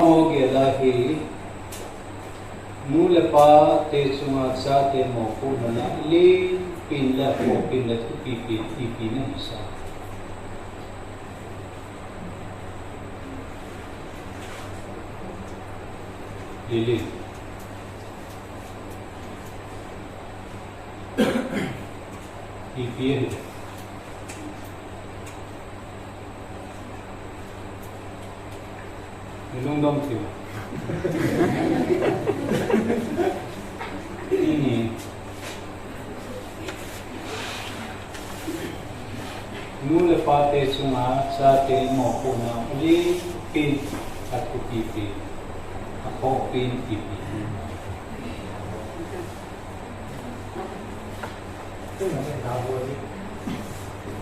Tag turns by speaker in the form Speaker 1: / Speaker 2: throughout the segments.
Speaker 1: हो गया कि मूलपा ते चुंगा सा ते मोको बना ले पिंला को पिंला तो पी नहीं सा ले पी Lungdom थियो ini mula pate sunga sa te mo ko na li pin at pipi ako pin pipi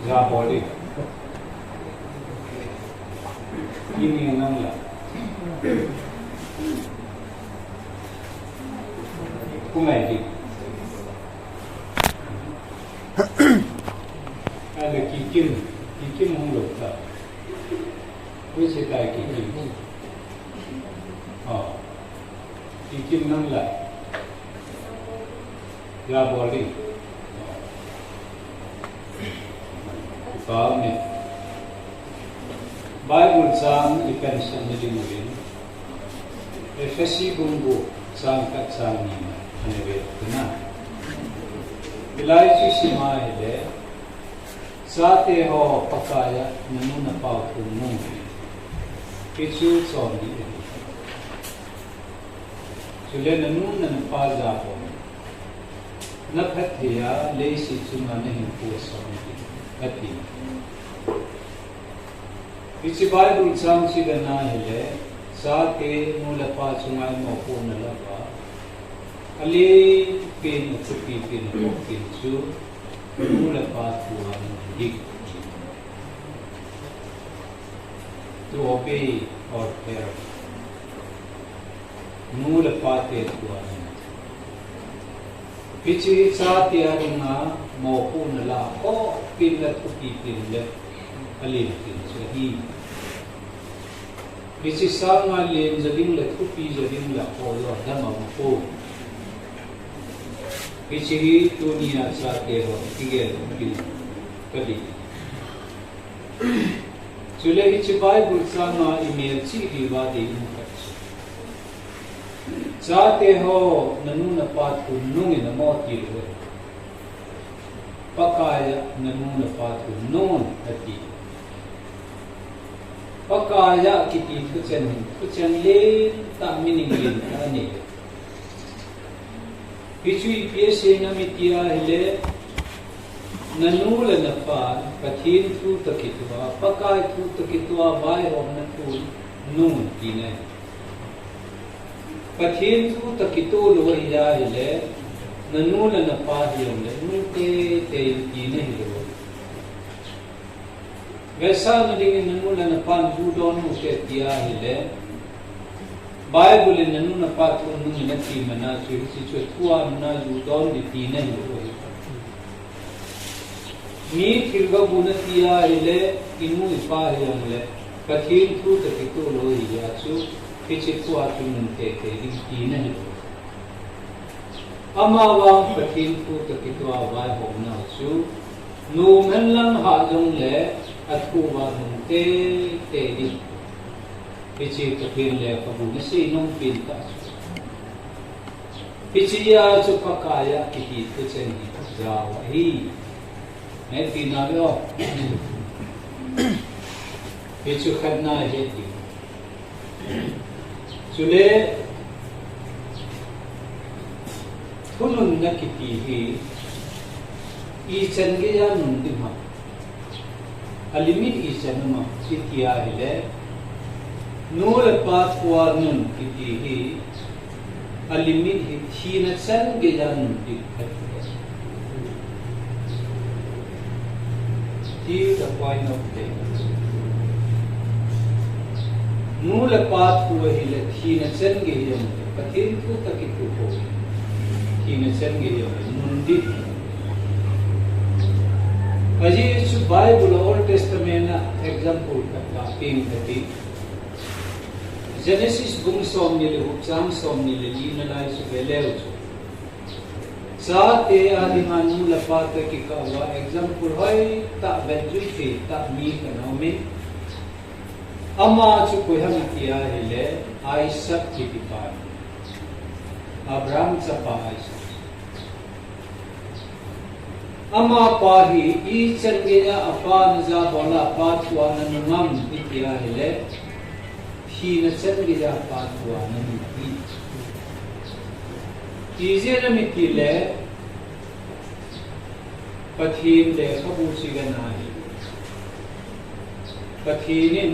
Speaker 1: Zaboli ini nang la Kumaiti ada kikim hong lục ta với sự tài kikim kikim nang la ya boli Paham ni Bible sang ikan sanjadi Efesi bumbu sang kat sang ni ane bet kena. Ilai si sima hele sate ho pakaya namuna pau kunung. Kichu sorry. Sule namuna paza ho. Naphathya le si chuma nahi po sorry. Ati. Kichi Bible sang si dana hele Sate mulapa sungai maupun nalapa, ali pin cuci pin su mulapa tuan dik to obey or fear mulapa te tuan. Kici sate aringa maupun nalapa pin la cuci pin le ali pin suhi. Kisi sama len jading la tupi jading la koyo dama ko kisi dunia sa kero tigel bil kadi sule ichi Bible sama email chi riwa de inkat sa te ho nanu na pat ku nung na mo ti ro pakaya nanu na pat ku non ati Pakaya kiti kucen le tak mining lin ani. Kicui piese na mitia hele nanula na pa pathin tu takitwa pakai tu takitwa bai rom na tu nun tine. Pathin tu takitu lo ya hele nanula na pa hiom le nun te tine hele. Vesa nading nanula na pan budon mo siya tiya hele. Bible nanu na pat ko nung inati mana si tua mana budon di tina hele. Ni kirga buna tiya hele inu ipa hele. Kathin tu takito lo hiya su kichi tua tu nun te di tina hele. Amawang kathin tu takito awai homna su nung hanlang halong le at kuwa nung te di pichi kapin le kabu nasi nung pinta pichi ya su pakaya kiti tu chen jawa hi me pinabyo pichu khadna he ti sule thunun na kiti hi I chen ge ya nun di ma alimit isan ma sitia hele nur pat war nun kiti hi alimit hi thina chen ge ya nun di the point of day nur pat huwa hele thina chen ge ya pathin tu takitu ho thina chen ge ya nun di Aji su Bible Old Testament example ka ping kati Genesis bung som ni le cham som ni le li na lai su veleu chu sa te adiman mu la pa te ki ka wa example hoi ta benju thi ta mi ka no mi ama chu ko ham ki a hele Isaac ki pipa Abraham cha pa Isaac ama pa hi I chen ge ya apa na za bola pa chwa na ngam ki a hele khi na chen ge ya pa chwa na mi Ize na mi ki le pathin le khabu si ga na hi pathinin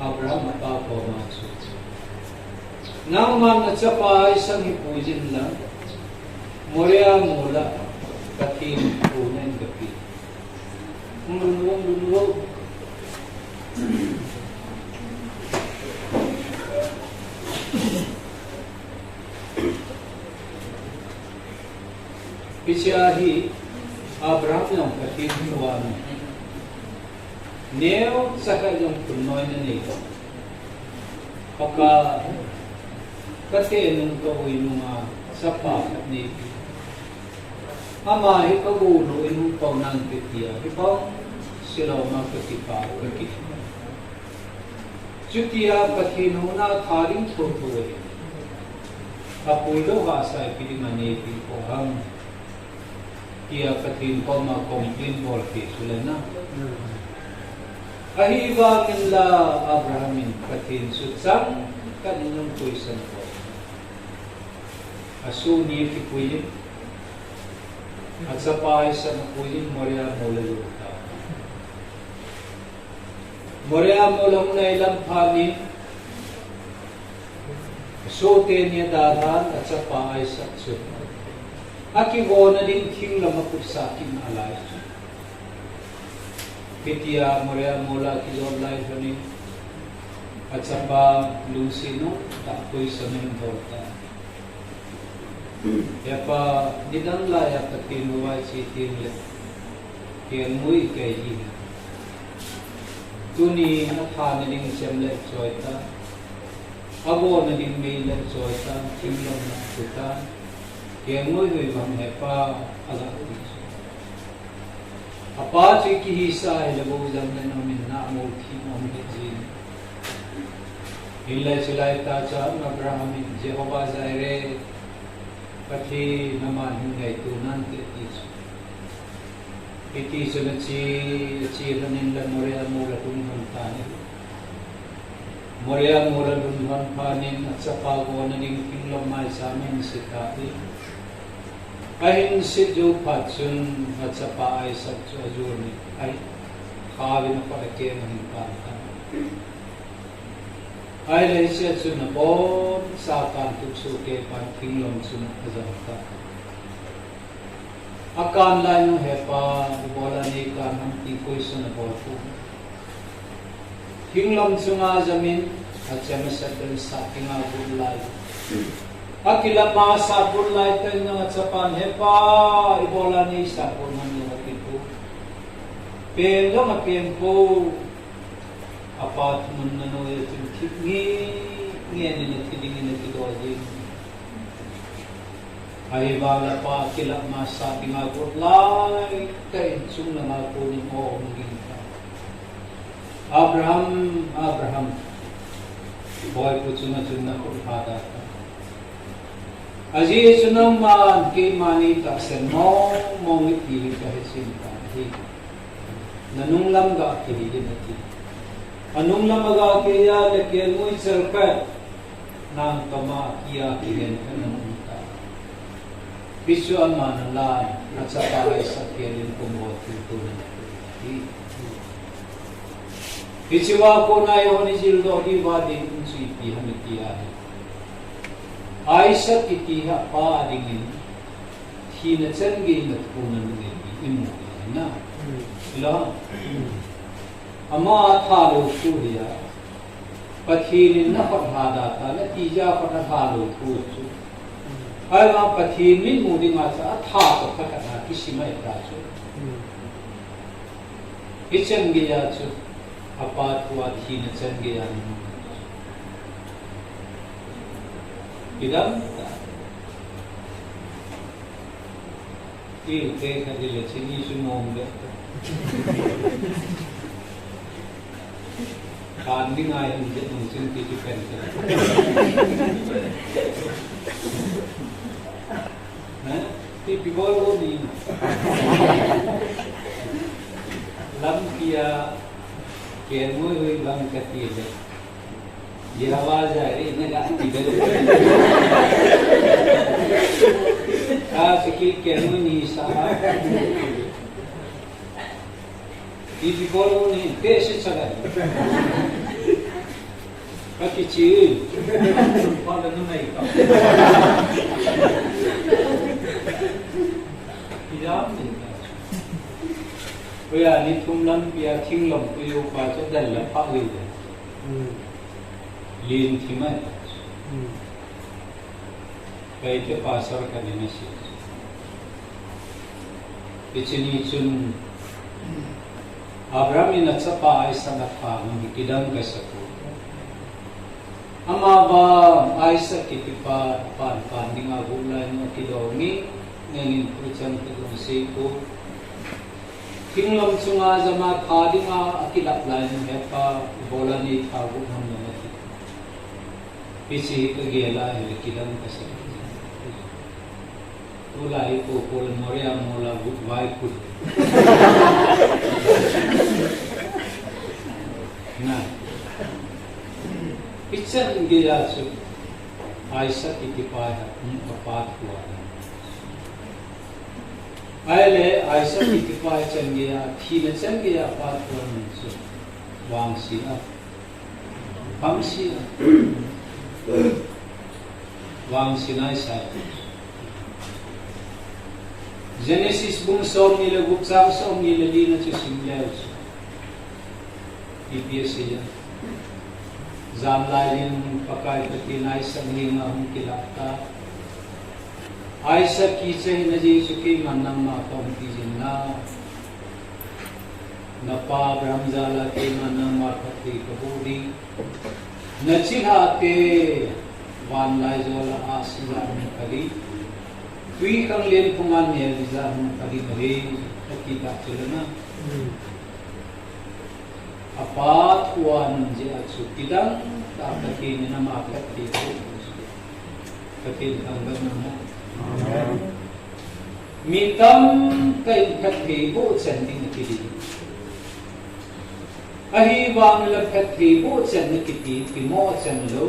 Speaker 1: Abraham pa ko ma chu nang man na chapa isang hi pujin la moria mola pathin punen gapi mulu Pichahi Abraham yang pathin huwano neo saka yung punoy na nito pagka kate nung kawin mga sapa at nito ama ikagulo inong pao ng kitiya ikaw sila mga katipa kakita Jutiya pathin huna tharing tutuwe kapulo hasa ipilimanipin ko ang kia pathin ko ma-complain volti sulana ahiba nila Abrahamin pathin sutsang kaninong tuisan ko asuni kipuyin at sa pahay sa napuyin Moria mula luta Moria mula muna ilang panin sote niya daran at sa pahay sa suta Aki wo na din king lamakot sa aking alay. Pitiya Moria mula kilor lai hanin at sa pa lusino tapoy sa mentorta. Kaya pa dinang laya patinuway si tinle kaya muy kay ina. Tuni nathanin siyemlet soita. Abo na din may let soita king lamakota. Kaya mo yung ibang hepa ala ulis. Apa si kihisa ilabuzang na namin na amulki amulkin. Ilay sila itacha Abrahamin Jehovah Jireh pati naman hingay tunan kitiso. Kitiso na ranin la Moria mula tunhan tanin. Moria mula tunhan panin at sa pagawa na ning pinlamay sa amin si Kati. Ahin si Joe Patsun at sa paay sa Ajurni ay kawi na parakya ng hingpata. Ay lahi siya sunapon sa kantuksuke pankinglong sunapazarta. Akan lahi ng hepa ibola ni kanang tikoy sunapotu. Kinglong sunga jamin at siya masyadal sa kingabun lahi. Akila mga sabon lahat tayo nga sa panhepa, ibola ni sabon ng mga tipo. Pero mapien po, apat mo na no, yung ngayon na tinigin na tidodin. Ay bala pa, akila mga sabi nga po, lahat tayo, sung na nga po ni mo ang ginta. Abraham, boy po sunod-sunod ko ipata ka. Aji sunam man ke mani ta sen mo ngit di ka sin ta hi nanung lam ga ke di nati anung lam ga ke ya le ke mo serka nang kama kia ke gen nanung ta bisu man la at sa pahay sa ke rin kumo tu hi Kisiwa ko na yo ni sildo di ba din si pi hamitia Isaac itiha pa adingin hina cengi natpunan ngin imu na ila ama thalo suriya pathinin na pathada ta na tija pathalo thu chu ai ma pathin min mudi ma sa tha ko khata kisimai ta chu ichengi ya chu apa thua hina cengi ya idam il te kadile chini sumom de kan ding ai hum je nung sin ti ti pen ha ti pibol wo ni lam kia ken moi hoi lam ka ti le ये आवाज आ रही है ना इधर आज की कहने नहीं सहा ये बोलो नहीं कैसे चला बाकी चीज वाला नहीं का इजाम नहीं का वो यार नहीं तुम लम या थिंग लम को यो पाचो दल लपा हुई है लीन थी मैं कई के पास और करने में से इतनी चुन अब्राहम इन अच्छा पाए संगत पावन की किधम कर सको अमाबा ऐसा किती पान निंगा बुला ino kidomi ngin puchan kedong seiko kinglom chunga jama khadinga akilap lain hepa bolani thagu hamna पिछे एक गेला है किधम कैसे तो लाई को पोल मोरिया मोला गुड वाई कुड ना पिक्चर गेला सु आयशा की पाया उनका पाठ हुआ आयले आयशा की पाया चल गया थी न चल गया पाठ हुआ सु वांसी ना वांसी Wang sinai sai Genesis bung som ni le guk sam som ni le dina chu sim le EPS ya zam lai lin pakai pati nai sang ni ma hum kilata aisa ki che na ji suki manam ma tom ki jinna napa brahmjala ke manam ma pati kabudi नचिहाते वानलाई जोला आसिला करी वी कंगलेन पुंगान ने विजा हम करी भरे तकीता चलना अपात हुआ नंजे अचुकिदं ताकि निनमा कति को कति अंगन न मितम कई कति को चंदी निकली अही वांग लखती वो चन्न किती कि मो चन्नो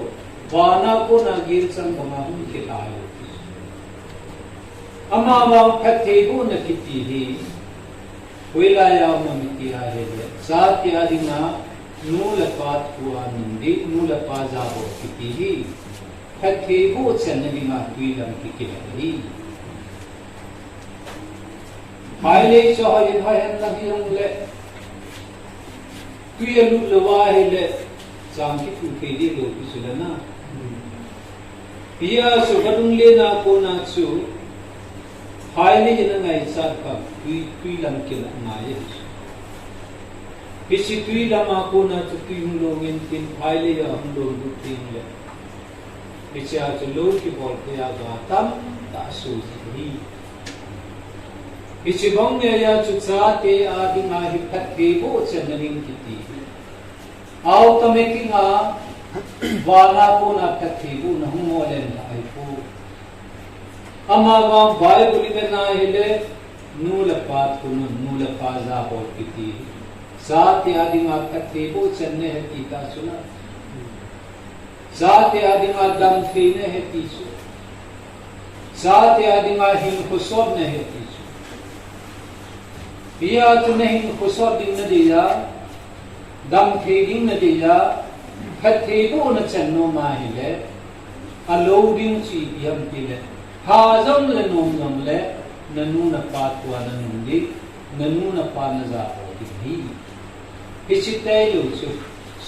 Speaker 1: वाना को न गिर चंग बमाहु खिलायो अमा वांग खती वो न किती ही वेलाया ममिति आहे सात्य आदिना नूलपात हुआ नंदी नूलपा जाबो किती ही खती वो चन्न बिना तुइलम की किलाई हाइले चोहय हायन लगियं ले कुया लुट लवा है ले चांकी कुके दी लो पिसुलना पिया सुखदुंग ले ना को ना चु हाइले जन ngai साथ का कुई लम के नाये पिसी कुई लमा को ना चु कुई हम लोग इन तीन हाइले या हम लोग दुतीन ले पिसी आज लोग की बोल के आगा तम तासु ही पिसी बंग या चु चाते आदि माही फत्ते वो चंदनिंग की आओ तमे किंगा वाला को ना कथी बु न हम मोलेन आई को अमा वा बाइबल में ना hele नूल पात को नूल पाजा बोल किती सात आदि मा कथी बु चन्ने है टीका सुना सात आदि मा दम थीने है तीसु सात आदि मा हिम खुसोब ने है तीसु पिया तो नहीं खुसोब दिन न दिया दम थेगिंग न दिया खथेबो न चन्नो माहिले अलोडिंग ची यम तिले हाजम ले नोम ले ननु न पातवा ननुंदी ननु न पान जा होती पिचिते लो छु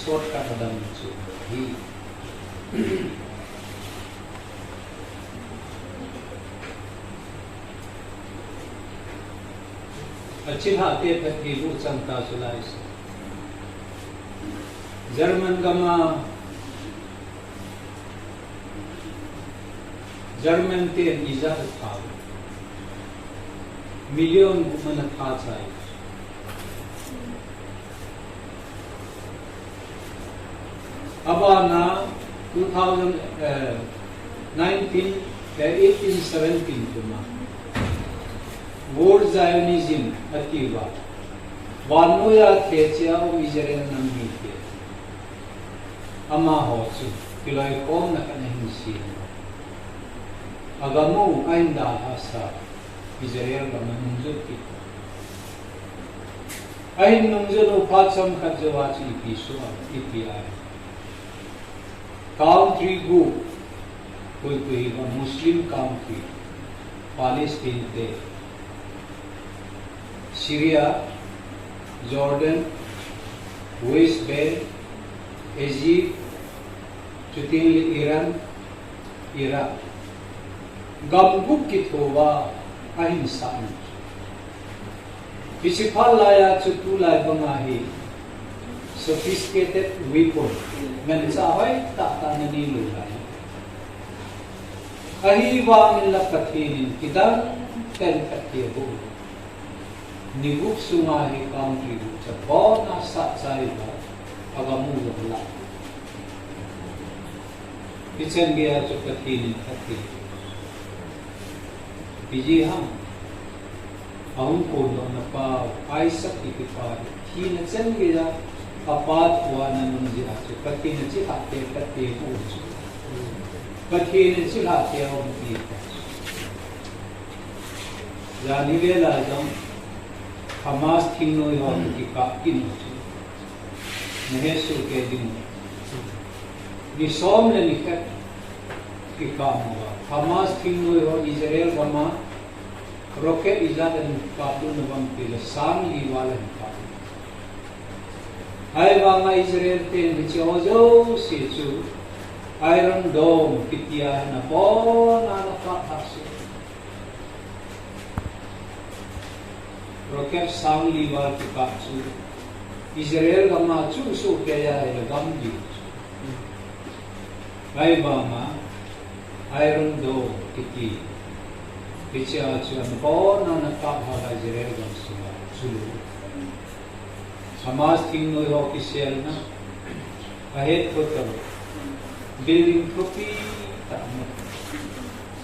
Speaker 1: शॉर्ट कट दम छु ही अच्छी हाथे खथेबो चंता सुलाई जर्मन गमा German te iza tha million mana tha chai abana 2019 1817 tuma World Zionism ativa Vanuya thechia o Israel namhi ke ama ho chu kiloi kom na kan hinsi agamu ainda hasa Israel ga manunjut ki ain nungjelo phatsam khajwa chi piswa ipi country go koi Muslim country Palestine te Syria Jordan West Bank Egypt Chutil Iran Iraq Gambuk kitwa ahimsa Pisipal laya chutulay bangahi sophisticated weapon ngansa hoy ta nanilo lay ahiwang lakathin kitang tel katibo nibuk sungahi country sa bona sa saiba agamu la kitchen gaya chukathin kati biji ham ahun ko na pa Isaac ikipa hina chen gaya apat wa na nunji achu kati na chi ate kati ho chu kati na chi la te ho ni ya ni le la jam Hamas thingno yo ki ka kin chu ne su ke din ni som le ni ka ki ka mo Hamas thingno yo Israel bama rocket izadan ka tu no bam ki sang li wala ka Hai banga Israel te ni chozo si chu Iron Dome pitia na po na ka asu rocket sang liwa ki ka chu Israel gama chu su ke ya le gam ji Hai banga Iron Dome piti pitia chu na po na ka ha Israel gam su chu Hamas thingno yo official na ahead ko to building copy ta mo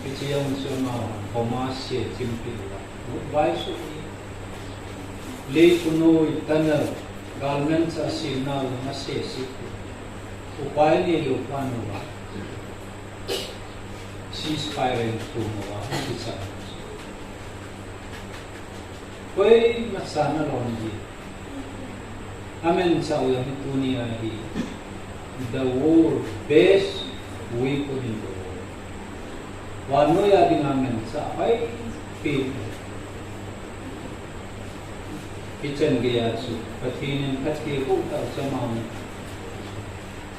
Speaker 1: kichiyang suma Hamas se chimpi why so le kuno itana government sa signal na se si upay ni lo plano ba ceasefire ko mo ba kitsa koy masana ronji Amen sa uyang dunia hi the world best weapon in the world. Wano ya ding amen sa ay people. Kitchen gaya su patinin katki ko ta sama.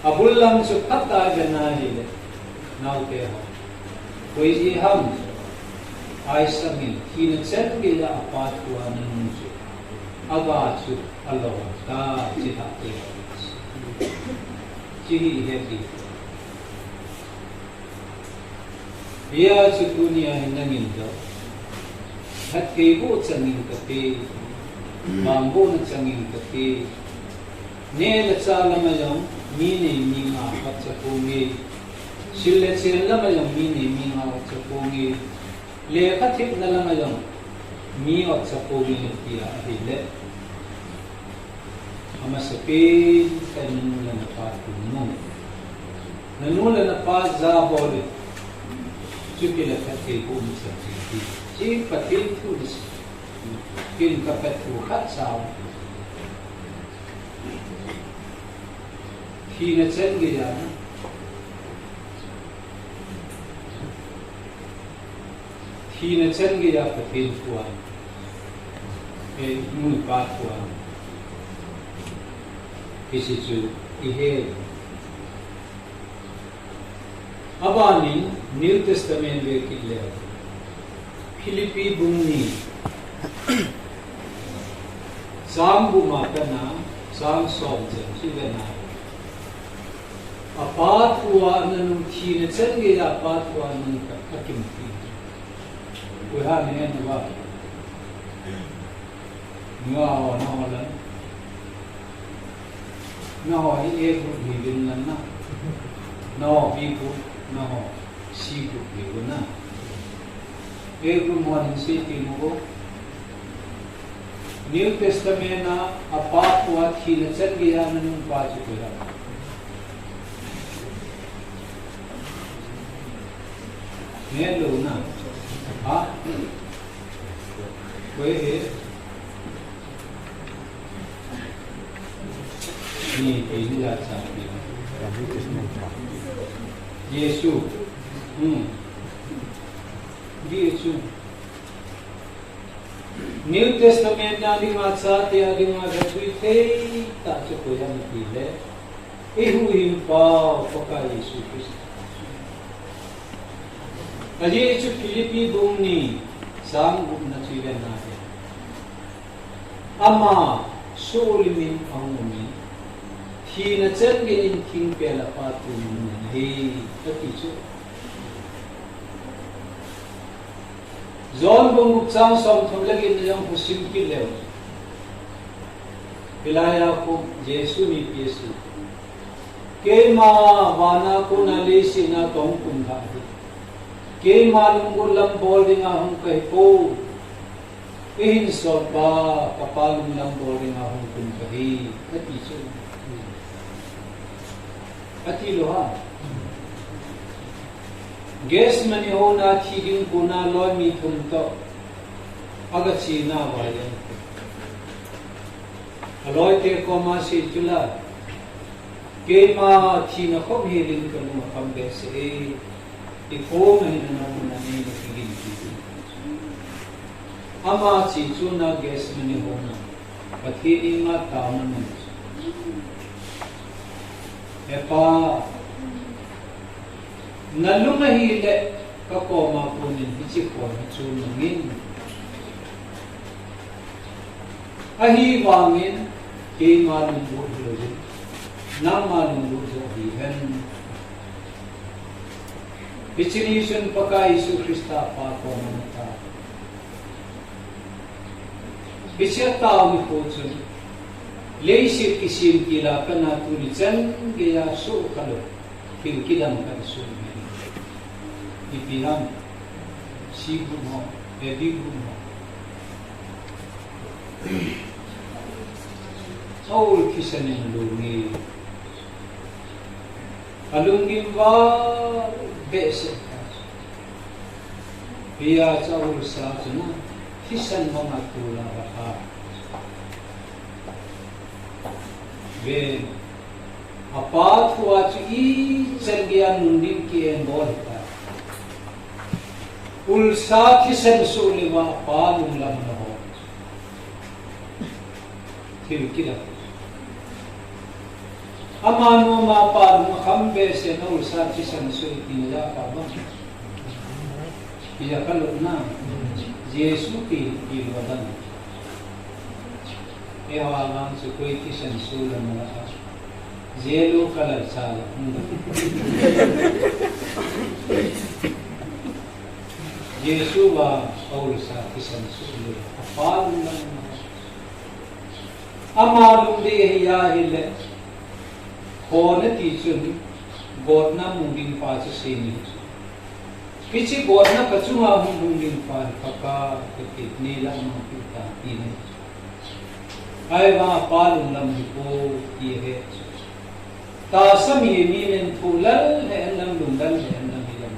Speaker 1: Abul lang su kata ganahi le now te ho. Koi ji ham ay samin kinatsen gaya apat ko anan su. Aga su Allah ta cita te ciri hati ia su dunia hinangin do hat kebo changin kate mambo na changin kate ne la chala mayong mine minga patsapungi sille silla mayong mine minga patsapungi le khathip na la mayong mi patsapungi tia hile ama sapin kanula na patuno nanula na pa za bole chukila kate ko sa titi chi patin tu dis kin kapatu khat sao hina chen gaya patin tuan mun pa tuan kisi chu ihe abani New Testament ve kille Philippi bumni sam buma kana sam som chen si bena Apat huwa nanung thi na chen ge apat huwa nung akim thi. Koi ha ni ne ba. Ngawa na wala. Ngawa hi e group hi bin lan na. No B group no C group hi na. E group mo ni se ti mo. New Testament na apat huwa thi na chen ge ya nanung pa chu ko ya. Nghe luôn nè, hả? Quế hết. Nhìn tiếng là sao vậy? Giêsu, Giêsu. New Testament na di matsa ti adi mga gatuy te ta cho ko yan pile. Ihuhin pa pagka Yesu Kristo. Kali itu Filipi bumi sanggup na sila natin. Ama sulimin angumi hina chen ge in king pela patu he katichu. Zon bung upsang som thomlagi na yang husim kilew. Pilaya ko Yesu ni Yesu. Ke ma wana ko nalisi na tong kumha. Ke malum gulam boarding ahong kay po ihin sopa kapalum lam boarding ahong kun kahi atiso atilo ha ges mani ho na thiging kuna loy mi thum to aga china bayan aloy te ko ma si chula ke ma thina khom helin kan ma kambe se Iko mahina na muna ni nakigin dito. Ama si Chuna ges mani hona. Pati nga tao naman. Epa nalumahile kakoma po ni Ichiko na Chunangin. Ahiwangin kay malungkot rin. Nang malungkot sa hihen. Ichinisun pagka Isu Krista pa ako mga tao. Isya tao ni Potsun, leisip isim kila ka na tulisan kaya so kalo, kilkilang ka iso ngayon. Ipiham, sigur mo, ebigur mo. Saul kisanin lungi. Alungin ba bese biya Saul sa sana kisan mga tula baka ben apat huwa chi cengian nundin ki embol ta ulsa kisan suliwa palung lam no tilkila amano mapar makambe se no ulsa kisan suliwa pa ba iya kalau na Yesu ki ilwadan e awalan su koi kisan suliwa na Zelo kalar sala Yesu wa ulsa kisan suliwa palung lam no amalum de hiya hile Kone tichun godna mungin pa sa sini. Kichi godna kachunga mungin pa kaka kitni lang kita ini. Ay wa palung lam ko ye. Ta sami minen tulal he anam lundal he anam hilam.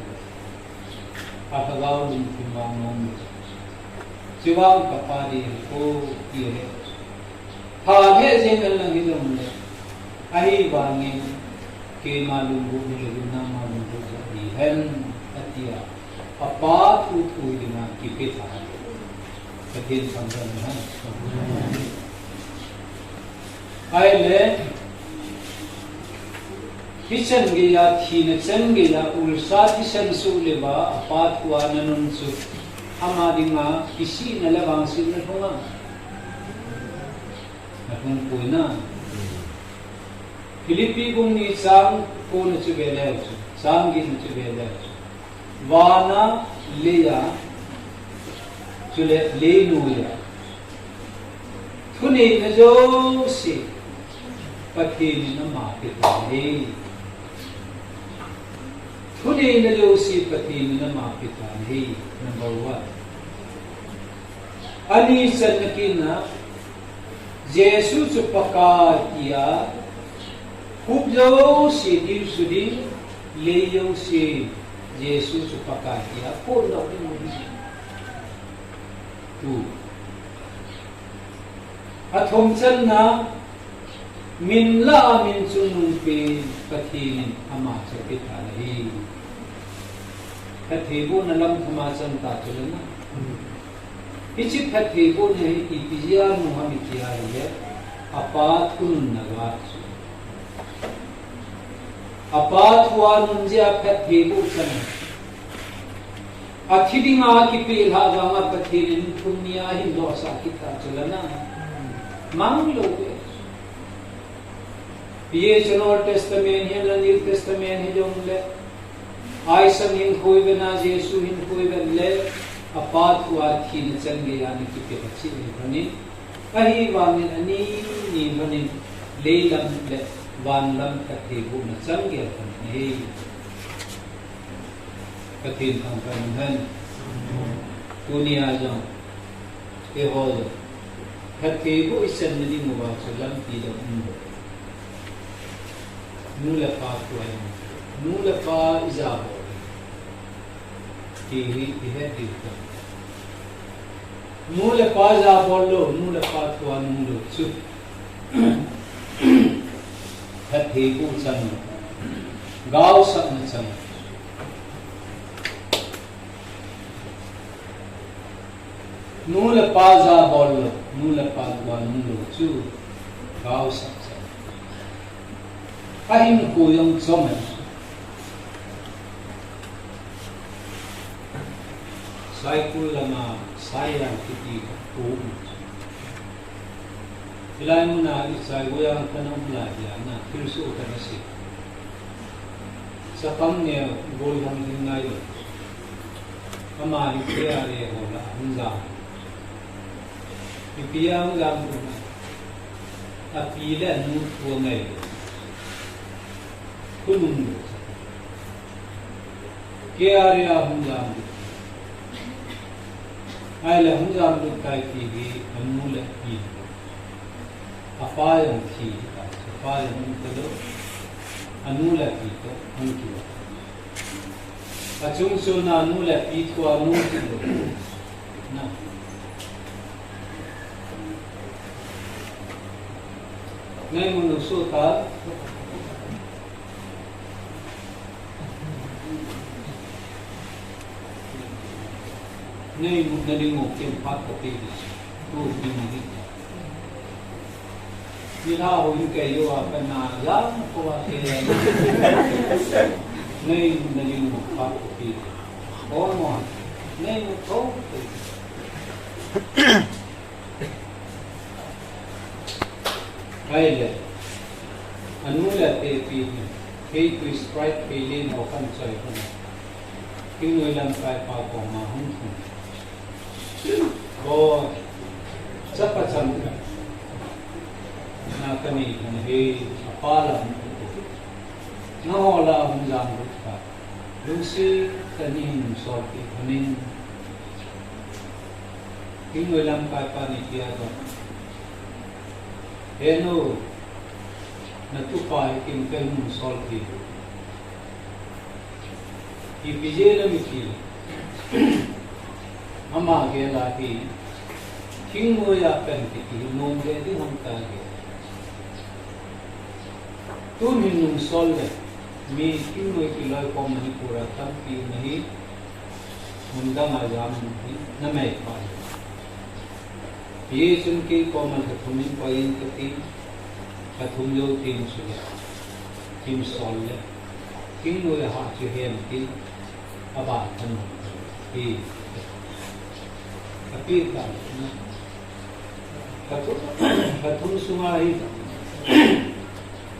Speaker 1: Apagaw lum timamong. Siwang kapari ko ye. Ha he jengal lang hilam. Ahi bangin ke malunggu nilaguna malunggu jadi hen atia apa tu dengan kipit hari ketin sampai hai le kichen gaya thine chen gaya ulsa kichen su leba apa tu ananun su amadinga kisi nalabang sin na thonga na kung puina Philippi bung ni sang ko na chu bele chu sang gi na chu bele wana leya chule le nu ya thune na jo si pathin na ma pe le thune na jo si pathin na ma pe le number 1 ani sanakina Jesus supakatia Hubjo si diu sudi leyo si Jesus supakatia por na ni tu athom chan na min la min chung pe pathin ama cha pe ta hi pathibu na lam thama chan ta chulna ichit pathibu ne ipizia muhammidia ye apat kun naga apat huwa nunjia pathibu chan athidinga ki pe ha ga pathin thumnia hi lo sa kita chulna mang lo ये Old Testament है New Testament है जो ले आयसन हिन कोई बना यीशु हिन कोई बन ले अपात हुआ थी न चल गए यानी कि पे अच्छी नहीं बनी कहीं वाने अनी नहीं बनी ले लम ले वान लम कथे वो न चल गया नहीं कथे हम पर नहीं दुनिया जो ये हो कथे वो इस जन्मदिन मुबारक लम की जो Nula pa tuan, nula pa izabo. Tihi dito. Nula pa izabo lo, nula pa tuan lo. So, hati ko sang, gaw sang sang. Nula pa izabo lo, nula pa tuan lo. So, gaw sang. Kahit ko yung soman cycle lama sayang kiti ko ilay mo na isay goyang tanong playa na kirso ka na si sa kamnya gol hang ngayo amari kaya re hola hangga ipiyang lang ko na apila nu ko ngayon Kulung Kaya rin akong gamit ay lahong gamit kahit hindi anulat dito apayang kita apayang ito anulat dito ang kiwa at yung na anulat dito anulat dito na ngayon mo nagsuta नहीं मुद्दे मोके बात करते हैं तो भी नहीं मिला हो इनके यो अपना लाभ को आते हैं नहीं मुद्दे मोके बात करते हैं और मोहन नहीं मुद्दों पहले अनुलाते पीने कई तो स्प्राइट पहले नौकन चाहिए क्यों इलाम का पाप होना हम Bo cepat sampai nak kami ni apa nahola hunjang kita lusi kani sorti kami kini dalam kata ni tiada eno natupai kini kani sorti ipijela mikil Ama ke lagi, kingo ya penti, nongge di hamta ke. Tu minum solve, mi kingo kilai ko manipura tampi nahi, mundang ajam nahi, namai pa. Ye sunke ko man kathumin pain kati, kathumyo tin suya, tim solve, kingo ya hachu hem tin, abatan he. Tapi tak, kathum sungai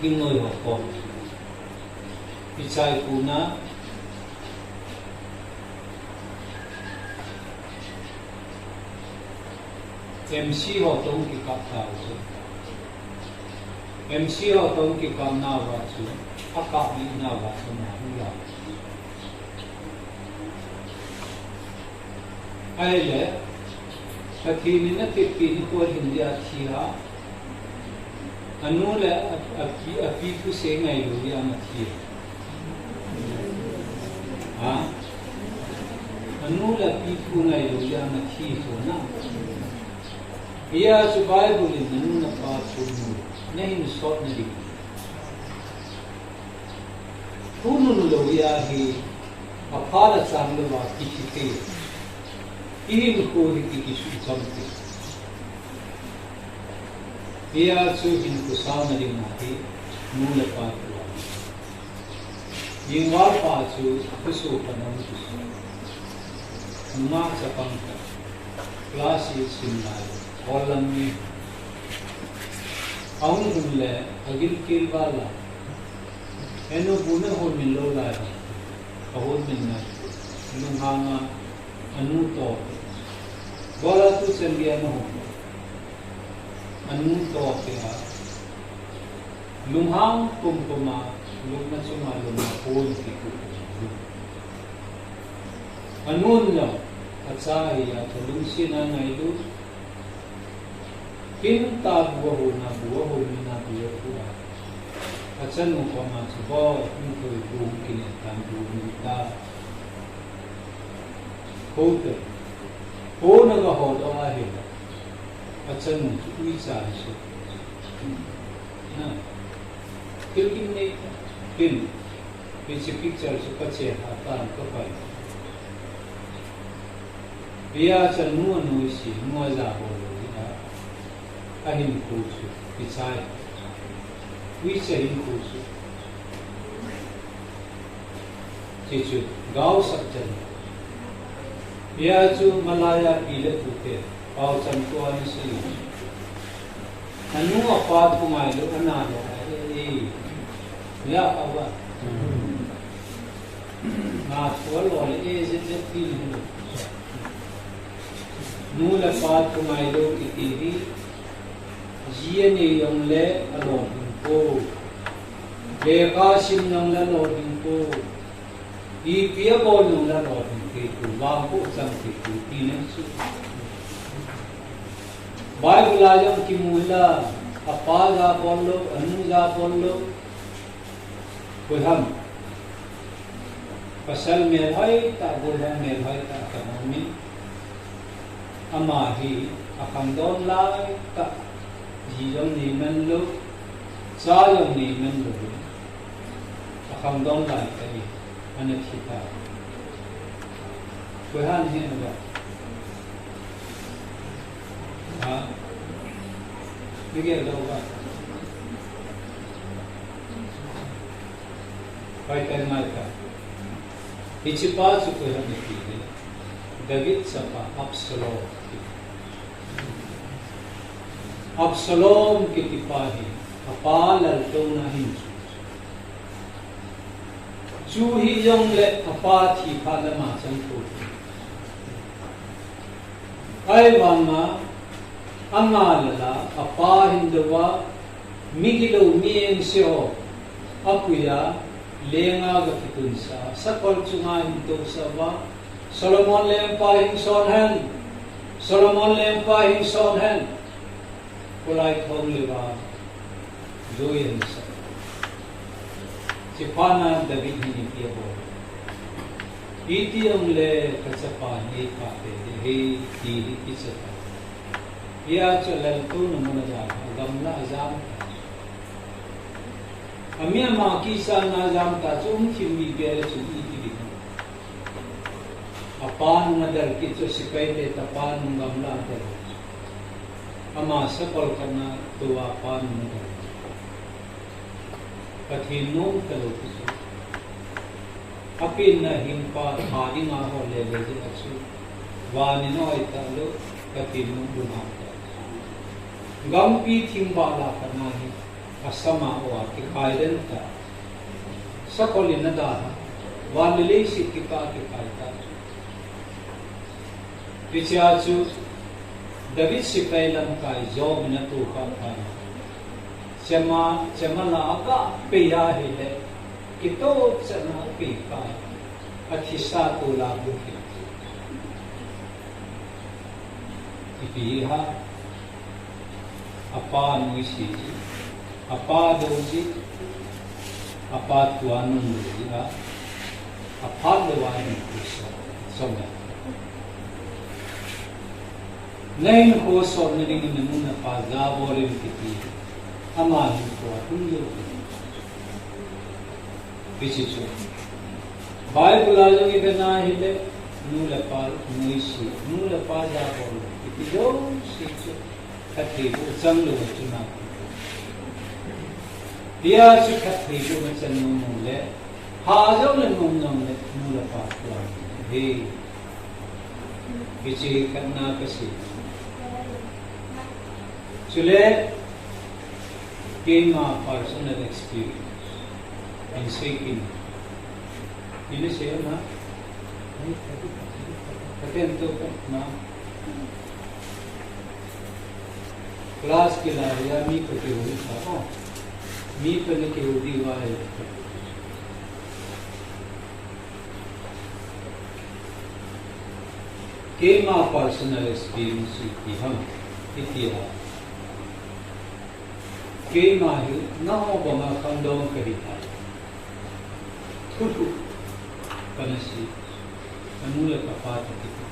Speaker 1: kinh ngồi học con bị sai cú na MC họ tông cái cặp tàu chứ MC họ tông cái cặp nào vào chứ các cặp đi nào vào chứ nào không vào ai lẽ cái thì nên cái pin của India thì ha anu lẽ api ku se ngày rồi ya mà thì ha anu lẽ api ku ngày rồi ya mà thì rồi na ia supaya boleh nanu napa sunu nahin sot nadi kunu lo ia hi apala sanglo kiti ini ko hiki su samte ia su hin ku samari nahi mula pa tuwa yingwal pa su kusu panam kusu ma sapangka klasi simnai kolam ni aun hulle agil kilwala eno buna hol min lo la ahol min na lunghanga anu to bola tu sendia no anu to kya lunghang kumpuma lungna chuma lungna hol ki ku anun no atsai ya tulung sina naidu kinta buah na mina buah buah acan mukama sebab itu mungkin tandu minta hote ho naga ho do ahe acan uisa isu na kirkin ne kin picture su kache hatan ko pai biya acan nu isi nu za ho ahin kusu pisai wisa hin kusu cicu gau sakjan ya cu malaya pile pute pau cantuan si anu apa kumai lo analo ya apa na tual wale je pile nu la pat kumai lo kitiri Jia ni yang le alor hingko, le kasim yang le alor hingko, ipia bol yang le alor hingko, bangko sang hingko, tinan su. Baik belayang kimula, apa za bollo, anu za bollo, kuham. Pasal melhai tak boleh melhai tak kami, amahi akan don lai tak. Jijong ni men lo, sayang ni men lo, akam dong lai tadi, anak kita. Tuhan ni apa? Ha? Begini apa? Baikkan mereka. Icipat supaya kita David sapa Absalom. Absalom kitipahi apal alto na hinsu chuhi yong le apa thi phalama chantu ai wanga angalala apa hindawa migilo mien seo apuya lenga ga kitunsa sakol chunga hinto sawa Solomon lempa hing sonhen Solomon lempa hing sonhen Kulai thong lewa joyen sa Cipana David ni pia bo iti ang le katsapa ni pate he di kisata ia chalal tu namuna ja gamla azam amia ma kisa na azam ta chung chimi bere chu iti di apan nadar kitso sipai de tapan gamla ta ama sakol kana tuwa pan mo kathinong kalokiso apin na himpa thadi nga ho le le asu wani no italo kathinong dumata gampi thimbala kana hi asama wa ki kaiden ta sakolin na da walili si ki kaita pichachu David si kailan kai job na tu ka kai chama na aka peya hele kito chana pe kai athisa tu la bu ki ipiha apa nuisi apa doji apa tuan nuisi apa lewan kusa somya Nain ko so niling namuna pa gaborin kiti amahin ko atulyo bichicho Bible ajo ibena hile nula pa nuisi nula pa gabor kiti do sicho kati ko changlo chuna dia chu kati ko machan nule ha jo le num le nula pa ko he bichi kanna kasi Chule gain my personal experience in seeking. Ini saya na, atento na. Class के लाया मी करके हुई था, मी करने के हुई वाले. Gain my personal experience की हम इतिहास. Kay mahi na ho ba ma kandong karita tutu kanasi namula kapata kita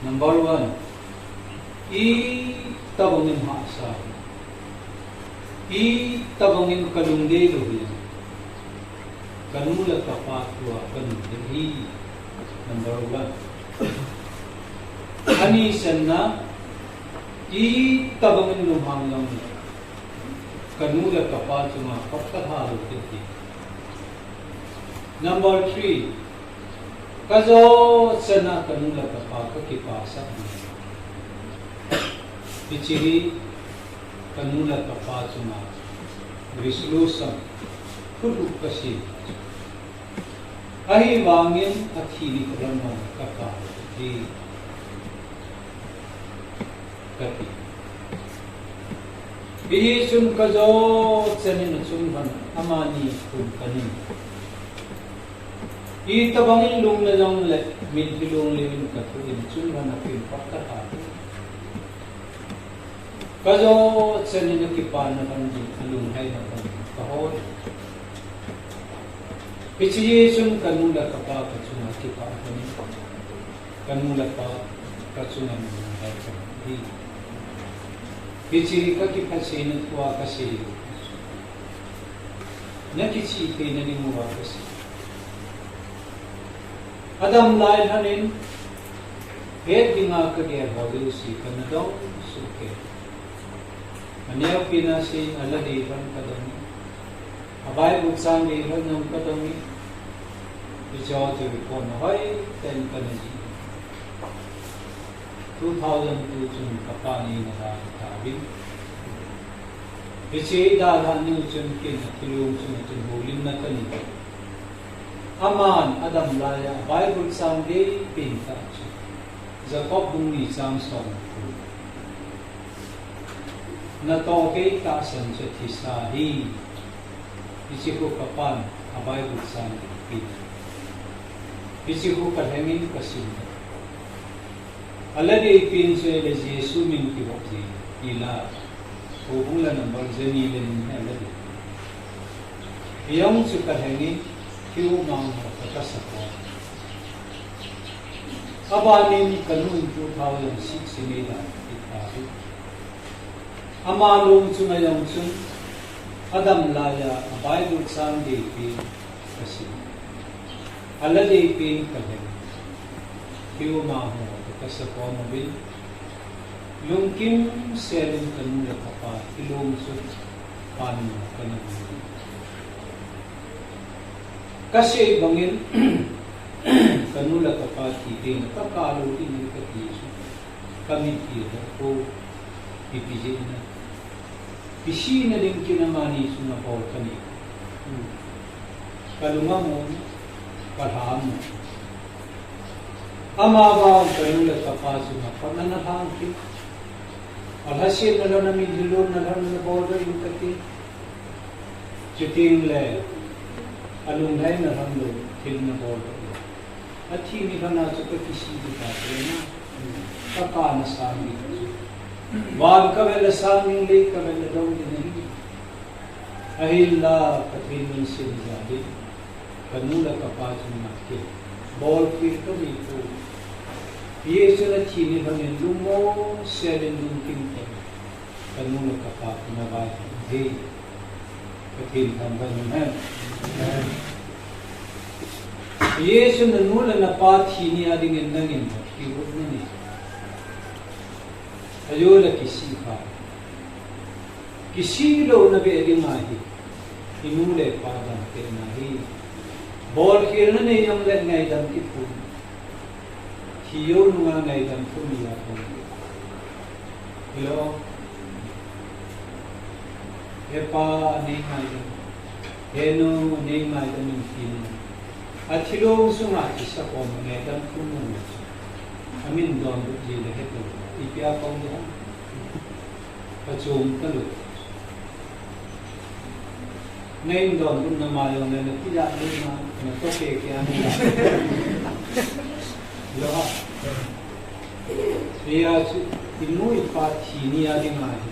Speaker 1: number 1 I tabangin haasa I tabangin kalungde lohiya kanula kapatwa kanunde number 1 ani sanna I tabangin lumhang lang kanula kapal cuma pakatha hote. Number 3 kazo sana kanula kapal ka kipasa pichiri kanula kapal cuma grislusa kudu kasi ahi wangin akhiri karama kapal di kati. Bihi sun kazo tsanin sun han amani kun kanin. I tabangin lung na lang le min bilong lewin katuin sun han apin pakata. Kazo tsanin kipan na kan di lung hay na kan kahon. Pichi sun kanula kapa katsuna kipan kanin. Kanula pa katsuna hay kan. Pichiri ka kipasi na tuwa kasi nakichi kay nanimuwa kasi Adam lain hanin head nga kagaya hawlusi kanadong suke Anyaw pinasi aladiran kadami Abay buksang liran ng kadami Bichaw tirikon hoy ten kanaji 2002 chun kapani na tabi. Bichi dalan ni chun kin tulung chun bulin na kanina. Aman Adam laya Bible Sunday pinta. Jacob bungi sang song. Na toke tasan sa tisahi. Bichi ko kapan Bible Sunday pinta. Bichi ko kalhengin kasinta. Alade pinso ele Yesu min ki wakti ila hubula number zeni len alade yang suka hengi kiu mang kata sapa abanin kanun 2006 sinila itahu amalung sunayang sun Adam laya Bible Sunday pin kasi alade pin kalhen kiu mang sa mobil lungkim selin kanula kapa ilong su pan kanang kasi bangin kanula kapa titing kakalo din katiso kami tira ko pipijin na Kisi na rin kinamani sumapol kani. Kalunga mo, karhaan mo. Amabang kanulat kapaso na pananahang ki. Alhasil na lang namin dilon na lang na bodo yung kati. Chuting le, alungay na lang doon, til na bodo. At hindi ka na sa kisi di kasi na. Kakana sa amin. Wag ka wala sa amin lay ka wala daw din. Ahila katrinong sinizali. Kanula kapaso na ki. Ball field ko dito. Yesu na chini bangin lumo selen lunting ko. Kanula kapaso na ba? Hey. Katin tambay naman. Yesu na nula na pati niya dingin nangin mo. Kibot na niya. Ayola kisi pa. Kisi lo na beedi mahi. Inule padang ke nahi. Bol kirna ne yung let ngay dam kipun. Hiyo nunga ngay dam pumiya pun. Hello. Epa ne ngay dam. Heno ne ngay dam yung kin. At hilo sunga isa ko ngay dam pumun. Amin don jile heto. Ipia pang diyan. Pachum kalut. Ngayon doon, kung namayaw na nagpila na natoke kaya nila. Lahat. Kaya inuwi pati niya di mahi.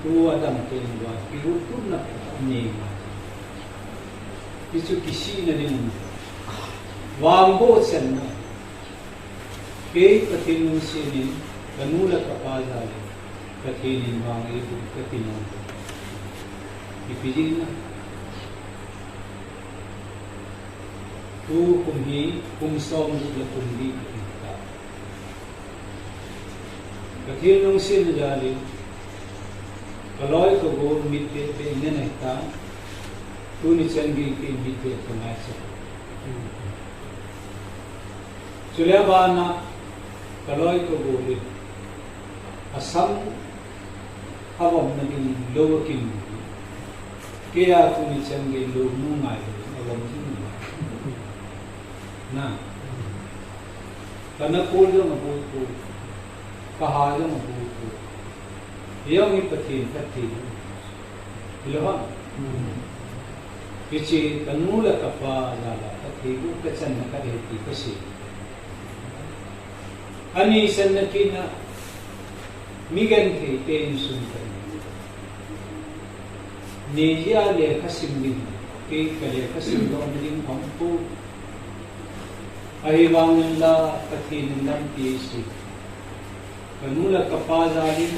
Speaker 1: Tuwa dang tenwa. Pirutul na niya. Isu kisi na din. Wambo sen na. Kaya patinong sinin, kanula kapazali, katinin mga ibig katinong. Ipigil na. Tu kumhi, kumsom na kumhi kita. Katinong sinadali, kaloy ko go mitbe pe inanayta, tu ni changi ke mitbe kumasa. Sulebana, kaloy ko go rin. Asam awam naging lower king. Kaya kung isang gilog mo ngayon, awam mo. Na. Kanapulo mabuto. Kahalo mabuto. Iyong ipatin. Ilohan. Kasi kanula ka pa lala at higog ka saan nakariti kasi. Ani isan na kina migan kay tensun ka. Niya le kasimling kay kale kasimlong din pampu ay bang la katin lang tisi kanula kapazalin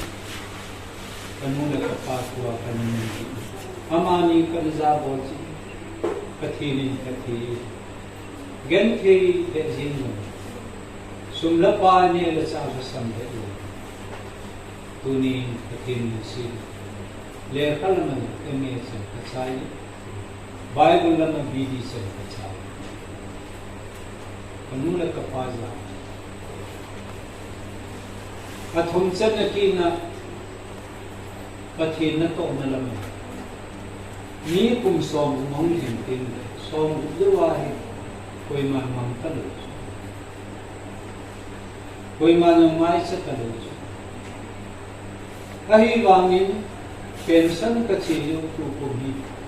Speaker 1: kanula kapatwa kanun amani kanzabot katinin kati gante dezin sumlapa ni la sa samde tunin katin si lekal naman MS kacay Bible naman BD sa kacay kanula kapaza at humsan na kina patin na to na laman ni kung som mong hintin som duwahi ko'y manmang kalos ko'y manamay sa kalos kahibangin pensan kecil tu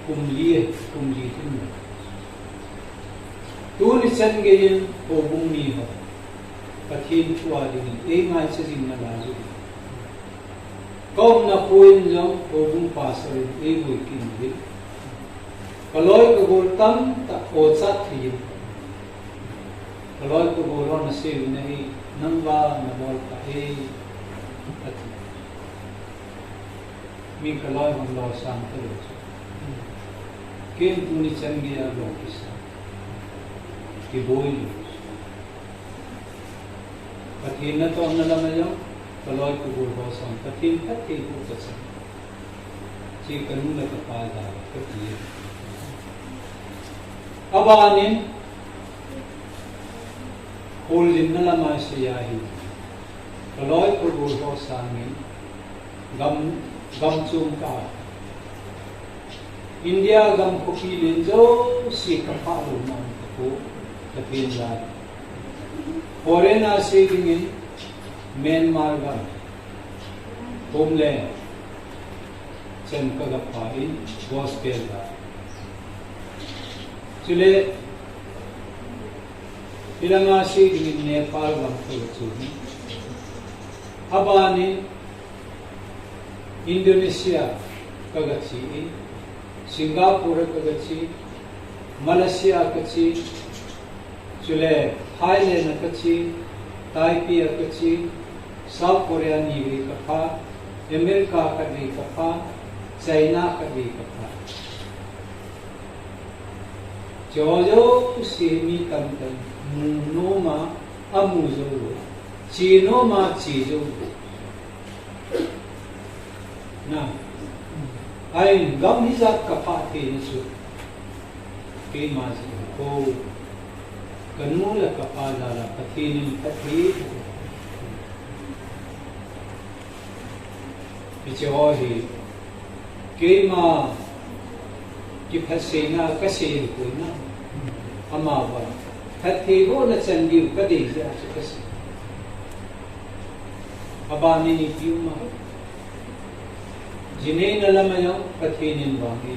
Speaker 1: kumliye kumlitin. Tu nisan gayen obung niho. Katin tuwa din. Mai sejing na lazu. Kau na puin jam obung pasar. Boy kinil. Kaloy kagultam tak otsat hiyo. Kaloy kagulon na siya nahi nangwa na bol ka at मी कलाय हम लो शांत लो केन तुनी चंगिया लो किसा कि बोई कठिन तो हमने लमयो कलाय को बोल हो सं कठिन कठिन को कसा ची कनु न कपादा कटिए अब आने होल दिन न लमा से याही कलाय को बोल हो सांगे गम gam chung ka India gam kopi lenjo si kapa rumah ko tapin la foreigner se in Myanmar ga homeland chen ka pa in gospel ga chule ilanga se in Nepal gam ko chu abani Indonesia kagachi Singapore kagachi Malaysia kachi chule Thailand kachi Taipei kachi South Korea ni kapha America ka ni kapha China ka ni kapha jojo semi tam tam no ma amu jo chino ma chi jo na ai gam hi zat kapha te su ke ma ko kanu la kapha la pathin pathi picho hi ke ma ki phasena ka se ko na ama ba pathi go na chandi ka de ja ka se abani ni piu ma Jine nalamaya pathinin bangi.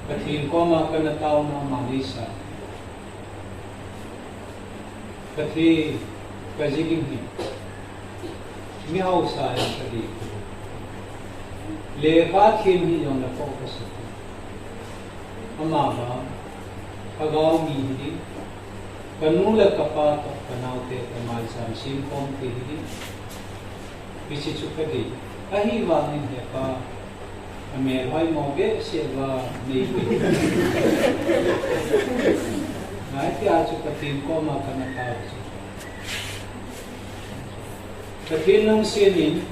Speaker 1: Pathin ko makana tao na manisa. Pathi kajiging hi. Mihaw sa yung kadi ko. Lepat hin yung na-focus ito. Amaba, pagaw mihidi, kanula kapatak kanaute kamal sa simpong tihidi, Bisi chukadi, ahi wangin hai pa, ame hai moge seva nei pi. Nai ti achu katin ko ma kana ta. Katin nang sinin,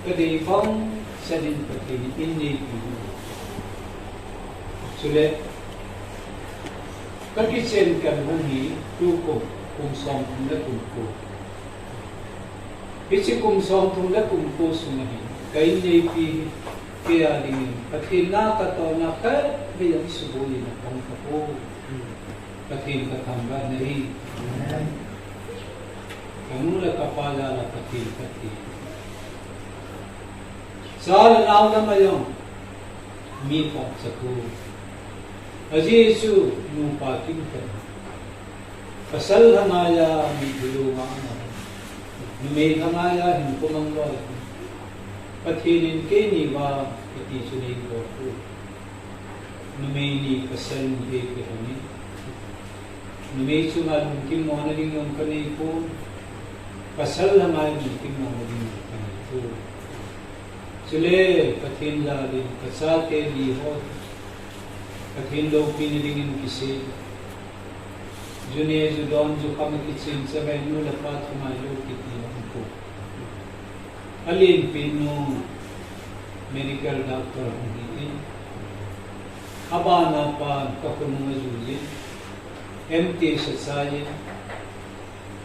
Speaker 1: kadi bang sanin katin inni pi. Sule, kadi sen kan bungi tu ko kum som na kum ko. Ichi kum som thung la kum ko sumahi kai nei pi kya ding pathin na ka to na ka bi yang subuli na kong ka po pathin ka thamba nahi kanula kapala la pathin pathin sal naw na mayong mi pa saku aji su nu pa king ka pasal hanaya mi dulu ma May kamaya hin kumangwa pathinin ke ni wa pati sunay ko po numay ni pasal ni ke kami numay sumal mungkin mo na rin yung kanay po pasal naman mungkin mo na rin yung kanay po sule pathin la rin kasate lihot pathin lo pinilingin kisi Junior Judon jo kami kitchen sa menu lapat kumayo kiti ko. Alin pino medical doctor hindi. Abana pa kapunong Julie. MT sa saye.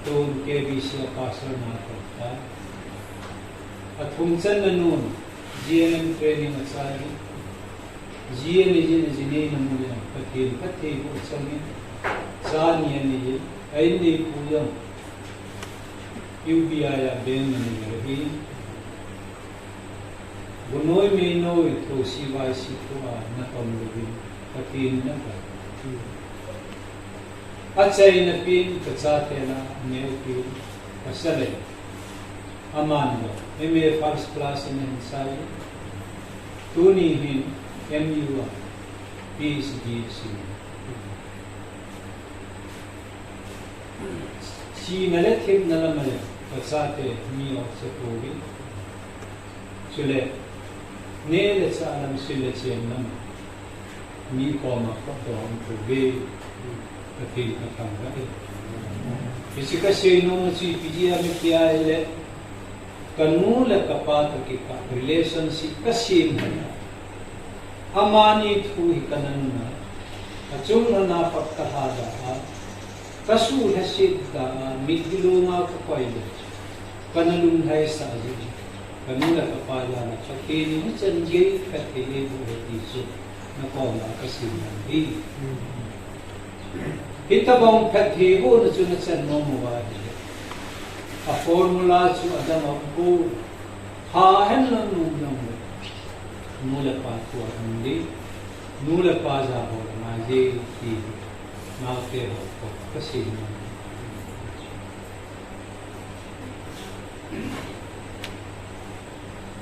Speaker 1: Ton KBC pastor na ta. At humsan na noon GNM training at saye. GNM jinay na mula patil ko sa Sanya ni ay ni puyang UBI ben ni Bunoy may no ito CYC ko na pamulubin patin na ba at sa inapin katsate na niyopin pasalay aman ba may first class na ensayo tunihin MUA PSGC Si naletib na lamaya pagsate niyo sa tubig sule nelet sa alam sila siya naman mi ko makapawang tubig patil katangga kasi kasi nung si PGA mi kiyale kanula kapata kita relationship kasi amani tuhi kanan na at yung napagkahada kasu hasid ka midilo nga kapaila panalun hai sa ji kanula kapala na chakini ni change kathile bu heti su na ko na kasin hi hitabong kathi ho na chu na chan no mo ba a formula chu adam ko ha hen la nu na mo mula pa ko andi mula pa ja ho ma je ki ma ke ho ko kasin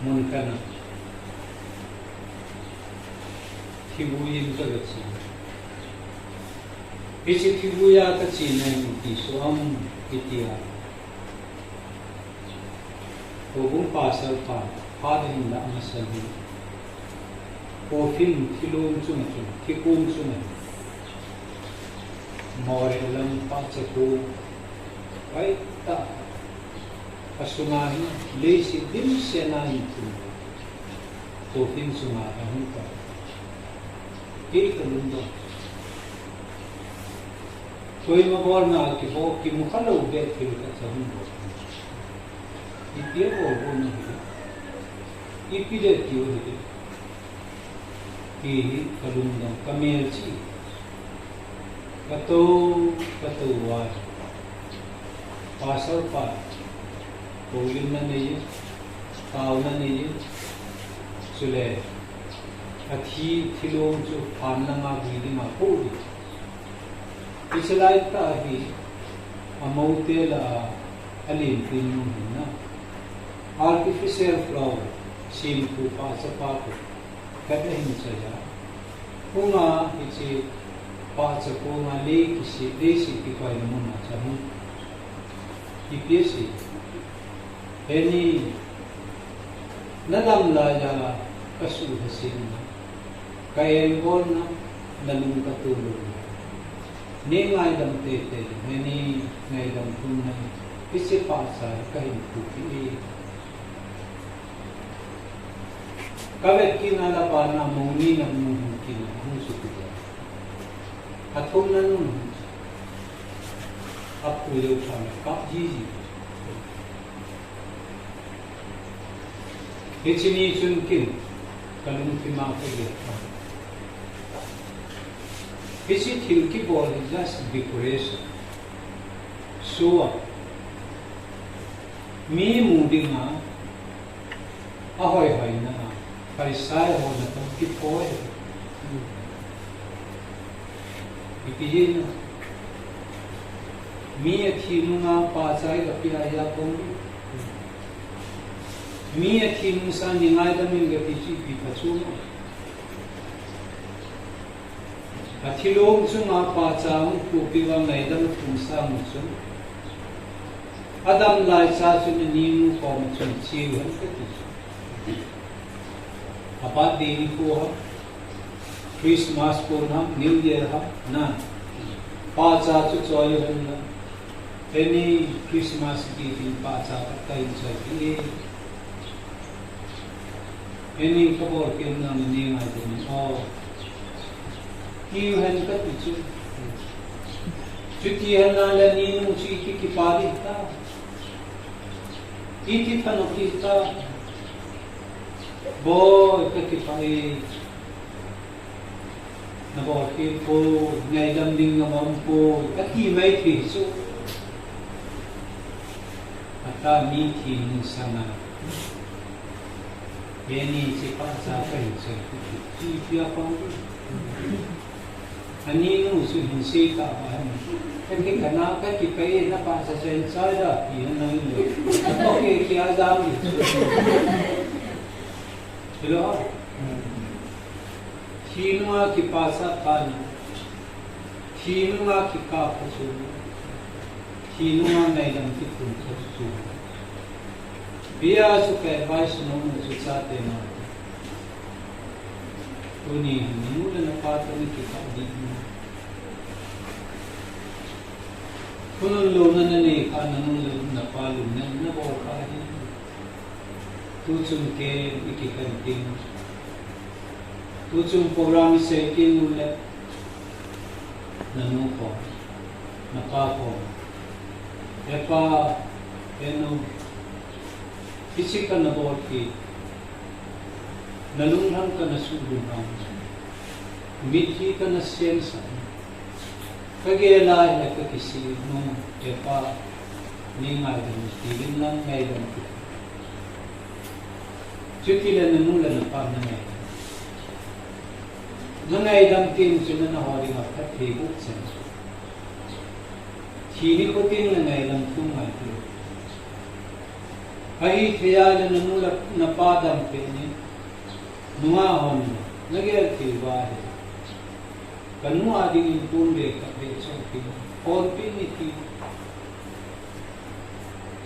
Speaker 1: mun kana thibuyin ka gachi ichi thibuya ka chi na ti so am itia Ogum pasal pa padin la masabi Pofin thilum chuna thikum chuna morelam pachaku ai ta Asunahi lesi dim senahi tu Pofin sunga ahunka kalunda Koi mabor na ki bo ki mukhala ube fil ka chahungo Ipiya ko bo na hila Ipide kiyo hila Ki kalunda kamelchi Kato wai Pasal pa Pulin na niya, tao na niya, sule, at hilong su pan na nga bili mapuli. Isalay tahi, amaute la alin pinyung na. Artificial flower, simple pa sa pato, kadahin saya. Kung nga, iti pa sa kung nga lesi kipay na muna sa mo. Ipiyasi. Any nadamla ya kasuhasin kaya yon na nalung katulog ni ngay dam tete ni ngay dam tunay isi pasay kahit puti kawet kinalapan na muni ng mungkin ang sukuya at kung nanun apuyaw kami kapjiji Ichini chunkin kalung tima ko yata. Ichi thilki ball is just decoration. So, me moving na ahoy na paisay ho na tong kipoy. Ipiyin na. Me athinu nga pasay kapiyaya kong Mi akhim sa ningay damin gati pi pachuma athilong chunga pa chang pupiwa ngai dam thumsa muchu adam lai cha chun ni mu ko mu chun chi han kati apa devi ko ha Christmas ko na New Year ha na pa cha chu choi han na any Christmas ki din pa cha kai chai ki Any couple came down the name I didn't all. You had cut it. Chuti Hanala Ninu Chiki Parita. Eat it Hanokita. Boy, Kakipai. Nabaki po, Naidam Ding among po, Kaki might be so. Ata meeting sana. Any sipasa kayo sa siya pa ani no su hinsi ka ba kasi kana ka kipay na pa sa sensada yan na yun okay kaya dami hello sino nga kipasa ka sino nga kikapaso sino nga nailang kitun sa susunod Biya suka advice nung sa atin na Tuni, mula na pata ni kita di mo. Kung luna na ni kananong na palo na nabawakahin. Tutsong ke ikikanting. Tutsong programi sa ikin ulit. Nanuko. Nakako. Epa, Isi ka na borti nalunghang ka na sulunghang mithi ka na siyensa kagiyalay na kakisi nung epa ni ngay dan istilin lang ngay dan kita sutila na nula na pa na ngay na ngay dan tin suna na hori nga kathibuk sen Hini ko tin na ngay dan tungay tulo Ahi kaya na nula na padang pini nungahon nagyalti bahay kanu ading impunde kape sopi kontiniti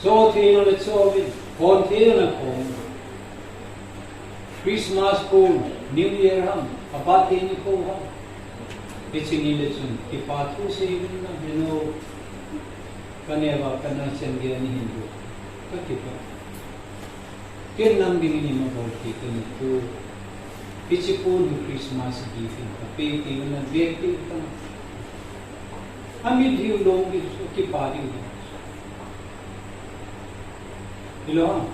Speaker 1: so thino le sobi konthino na kon Christmas ko New Year ham apati ni ko ham ichini le chun ipatu se na bino kaneva kana changya ni hindu kakipa ken nam dingini mo bolti kanito Ichipun Christmas giving kape tiyo na vekti ka Amid hiyo long ito kipari ito Ilo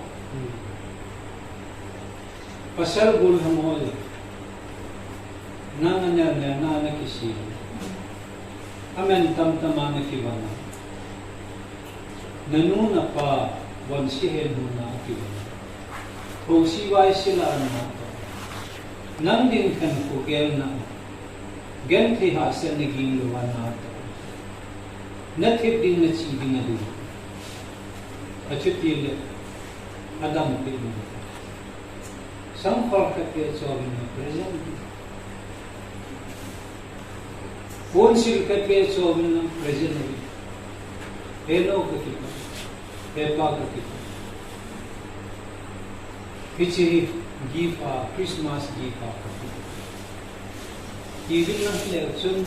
Speaker 1: Pasal bulham holi Nanganyan na nanakisi Amen tamtama na kibana Nanuna pa Wansihen muna kibana Kung siway sila ano Nandin kan kugel na ganti hasa naging luwan nato. Nathip din na chidi na din. Achutil Adam pili. Samphal katya chawin na present. Konsil katya chawin na present. Eno katipa. Pepa katipa. Pichi gifa Christmas gifa even lang election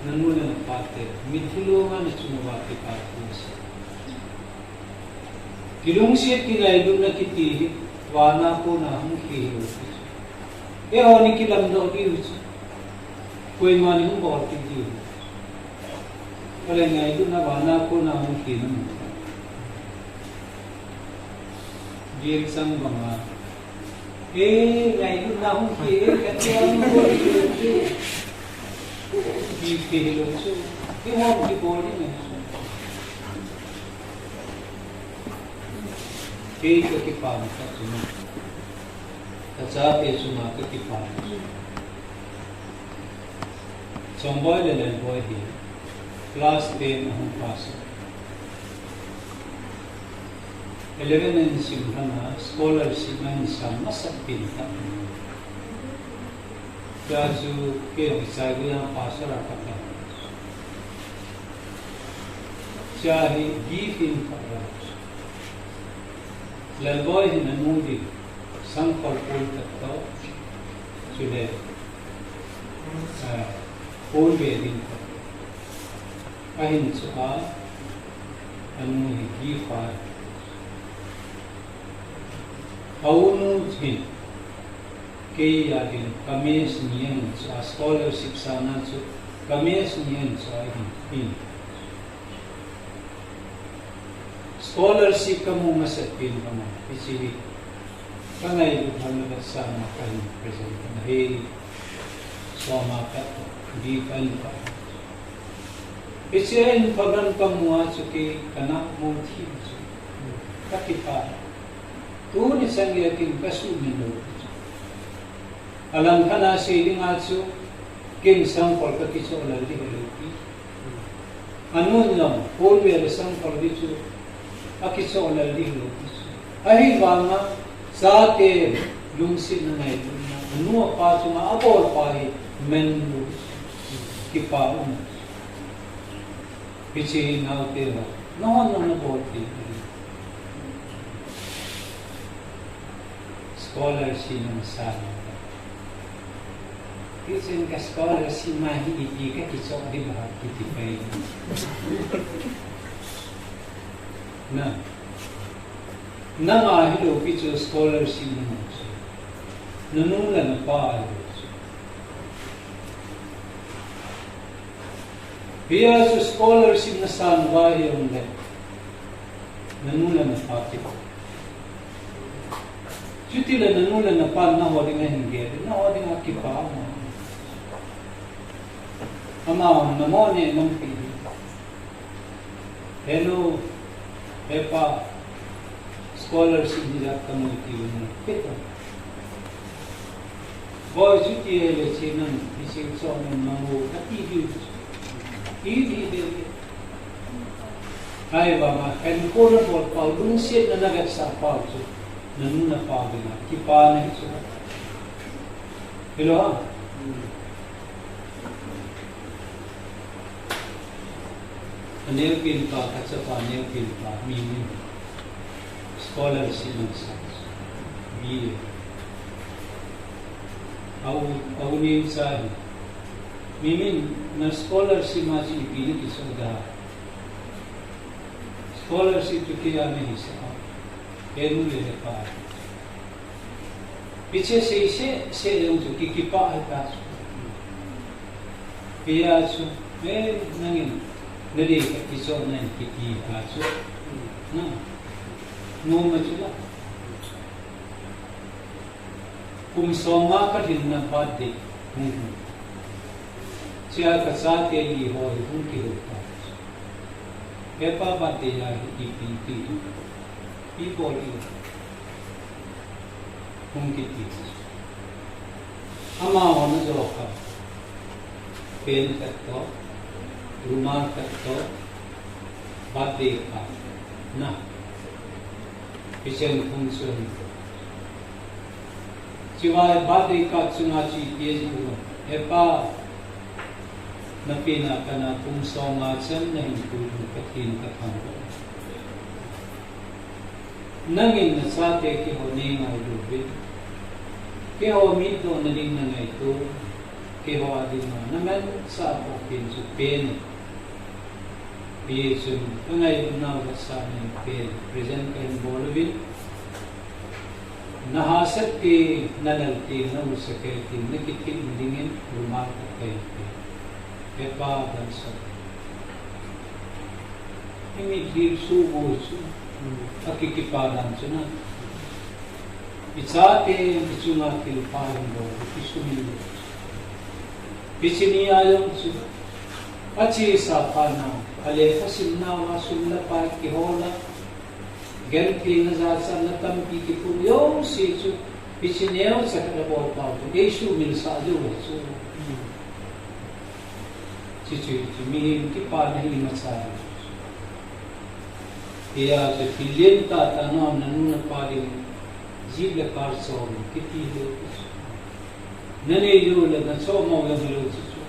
Speaker 1: nanula na pate mitulungan na sumabati patis kilungsit kinaidong na kiti wana po na ang kihiro ni kilam daw dius kuy mani hong bawat kiti wala nga ito na wana po na ang kihiro di sang mga ngayon na akong kasi ang body Bipihilong so yung mga body na katipan ka sumat at sabi sumakatipan so ang boy na boy din class 10 akong pasok 11 na simpan na scholarship na isang masapin ka. Kaya so, kaya sabi ng pastor at ka. Siya higifin ka rin. Lalboy hinanudi sangkal pulkat to. Sulit. Pulbedin ka. Ahin sa ano higifan. Aunu hin kaya din kamis niyan sa scholarship sana so kamis niyan sa hin scholarship kamu masapin kamu isili kanay halaga sama kayo present na hey sama ka di kan pa isirin pagan kamu asuki kanak mo thi kakipa tu ni sangi aking kasumin lo. Alam ka na siling atso king sampol kakiso laldi haliti. Ano lang, polwe sampol dito akiso laldi haliti. Ay banga sa atin lungsin na ito na ano pa suma abol pa men kipaon. Pichi na utira. Noon na naborti. Scholarship ng sana. Kasi ang scholarship mahihiti ka, kisok di ba kitipay na. Nangahilo piso scholarship ng mga. Nanula na pa. Kaya sa scholarship na sana ba yung nanula na pa. Cuti la nanu la napan na ho dinga hinge na ho dinga kipa mo. Ama namo ne nampi. Hello Epa scholarship dila community mo. Kita. Boy cuti le chinan isi so namo kati di. Ini Hai bama kan ko na por pau dun se na nagat sa pau chu nanu na pa bina ki pa na chu hello anel pin pa ka cha pa anel pin pa mi scholarship na sa bi au ni sa mi na scholarship ma ji bi ki so da scholarship to किया नहीं सका एनु ले पा पीछे से जो कि किपा है पास पिया सु मैं नहीं नदी का किसो नहीं कि पास ना नो मचला कुम सोमा का दिन ना बात दे चिया का साथ ये ली हो उनकी होता Epa bateya ipinti ipoli humkiti ama ona joka pen katto rumah katto bateka na pisen fungsun siwai bateka tsunachi yesu epa napina kana kung songa chan na hinpun katin kathango nangin na sate ki ho ni ngai dubi ke ho mi to na ding na ngai to ke ho adin na men sa po pin su pen bi sun ngai na wa sa ni pen present kan bolvin na hasat ke nanal ti na usake ti na kitin dingin rumah kai Epa dansa. Ini dirsu bosu. Akikipadan suna. Itsate bisunga kilpahan bo. Isumilo. Bisini ayam su. Achi sa pana. Ale fasimna wa sumla pa kihola. Ganti na sa natam pikipun yo si su. Bisineo sa kadabo pa. Yesu milsa jo su. Cici mi kipa nahi masaya. Ia se filien ta tanam nanu na pari jible kar so kiti lo. Nane yo la na so mo la lo cici.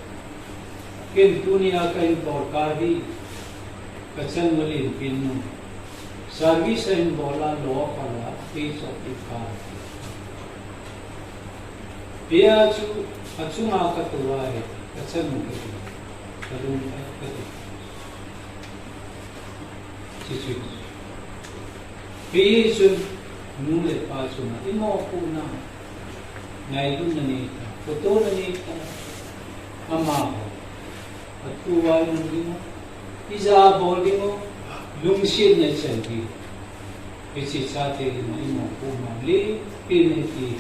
Speaker 1: Ken dunia ka in porkari kacan malin pinu. Service in bola lo pala piece of the car. Ia chu achunga ka tuai kacan mo kiti. Kalung kati. Cici. Pisun nule pasuna imo puna. Ngai dun na ni. Foto na ni ama. At tuwai mo isa boli mo lungsin na chanti. Isi sate imo puna li piniti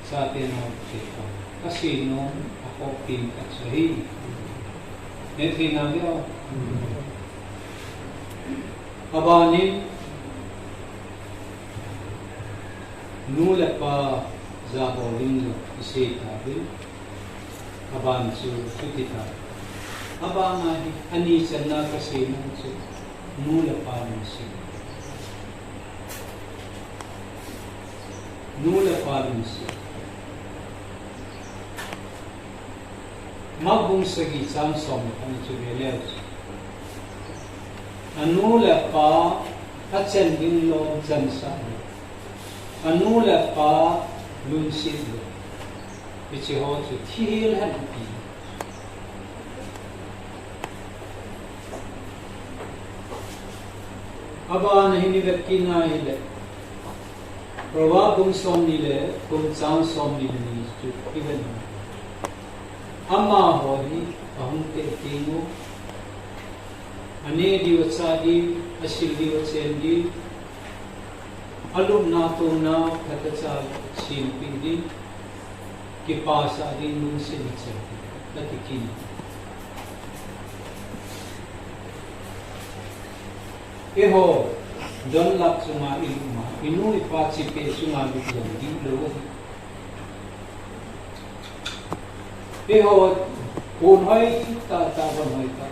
Speaker 1: sate no chika. Kasi no ako pinkat sahi. Neti nagyo. Abani nula pa zaboling isi tabi. Aban su sutita. Abanga ani sana kasi su nula pa nisi. Nula pa nisi. Magbung sagi samsom ang subeleus. Anula pa atsen din lo jansa. Anula pa lunsid lo. Bichi ho su thil hanpi. Aba na hiniverki na ile. Prava bung som nile, bung chang som nile ni su even. Amma hori ahunte tingo ane diwatsadi asil diwatsendi alum na to na kata sa simping din kipasa din nung sinitsa natikin eho don lak sunga iluma inu ipachi pe sunga bigyan di lo eho kun hai ta ban hai ta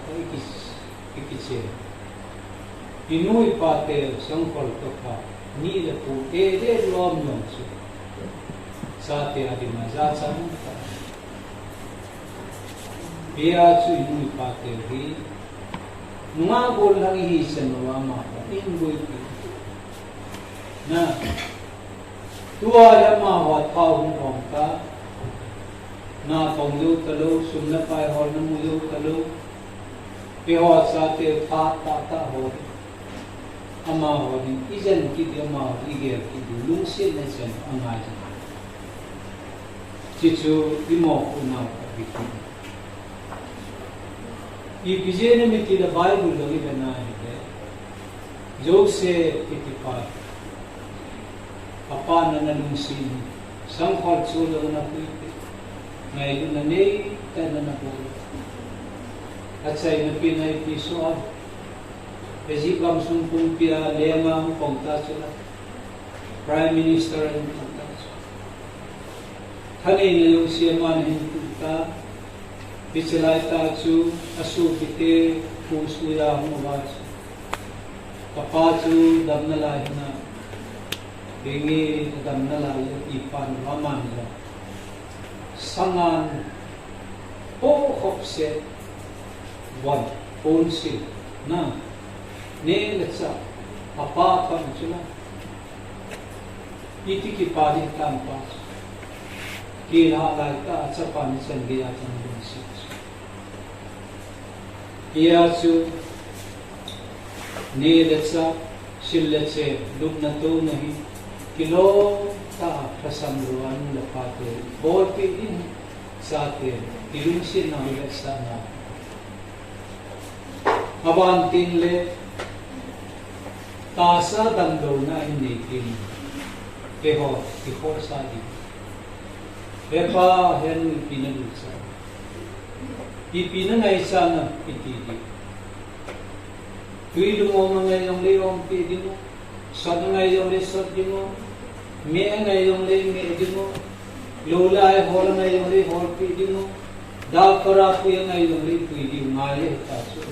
Speaker 1: ikise inu ipate sangkol to ka ni le pu de lom non su sa te adi maza sang ta bia chu inu ipate ri nga gol lang hi sen wa ma in goi pi na tua ya ma wa pa hung ong ta na tong lu ta lu sum na pai hol na mu lu ta lu pe ho sa te pa ta ho ama ho ni izen ki de ma i ge ki du lung se na sen anga ji chi chu i mo ku na bi ki ये विजय ने मिट्टी the Bible लगी बना है योग से इतिपा अपा नननुसी संखल चोल न पुई मैं लु नने तन न बोल अच्छा इन पे नहीं पीसो अब बेजी कम सुन पुन पिया लेमा पंक्ता चला प्राइम मिनिस्टर इन पंक्ता थने ने उसे मान हिंदुता पिछलाई ताचु असु पिते फूसुया हुमाच कपाचु दमनला हिना बेंगे दमनला इपान वामानला संगान ओ होपसे वन ओनसी ना ने लचा अपा पंचुला इति की पारी तान पास की लायका अच्छा पानी चल गया चंदन Iachu ne letsa silletche lubna to nahi kilo ta prasamruan la pate bol pe din sate ilung sin na letsa na aban tin le tasa dando na inni tin ke ho ki for sa di epa hen pinalutsa ipina ngai sana pitidi tui lungo ngai yong le yong pi dimo sad ngai yong le sad dimo me ngai yong le me dimo lola ai hol ngai yong le hol pi dimo da kara pu ngai yong le pi di ngai le ta su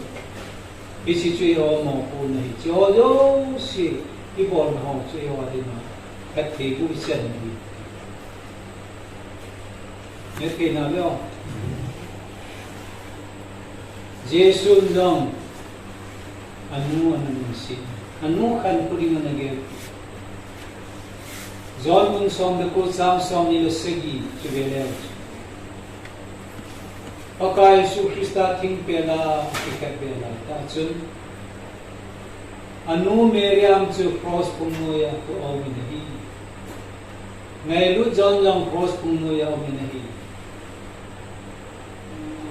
Speaker 1: bisi chui ho mo ko nei jo jo si i bol ho chui ho di na kat thi bu sen ni ne ke na lo Jesu long anu si anu kan puri manage John mun som de ko sam som ni segi chibele Pakai Yesu Krista ting pela ikat pela ta chun anu meriam chu cross pumno ya ko awi nahi ngai lu John long cross pumno ya awi nahi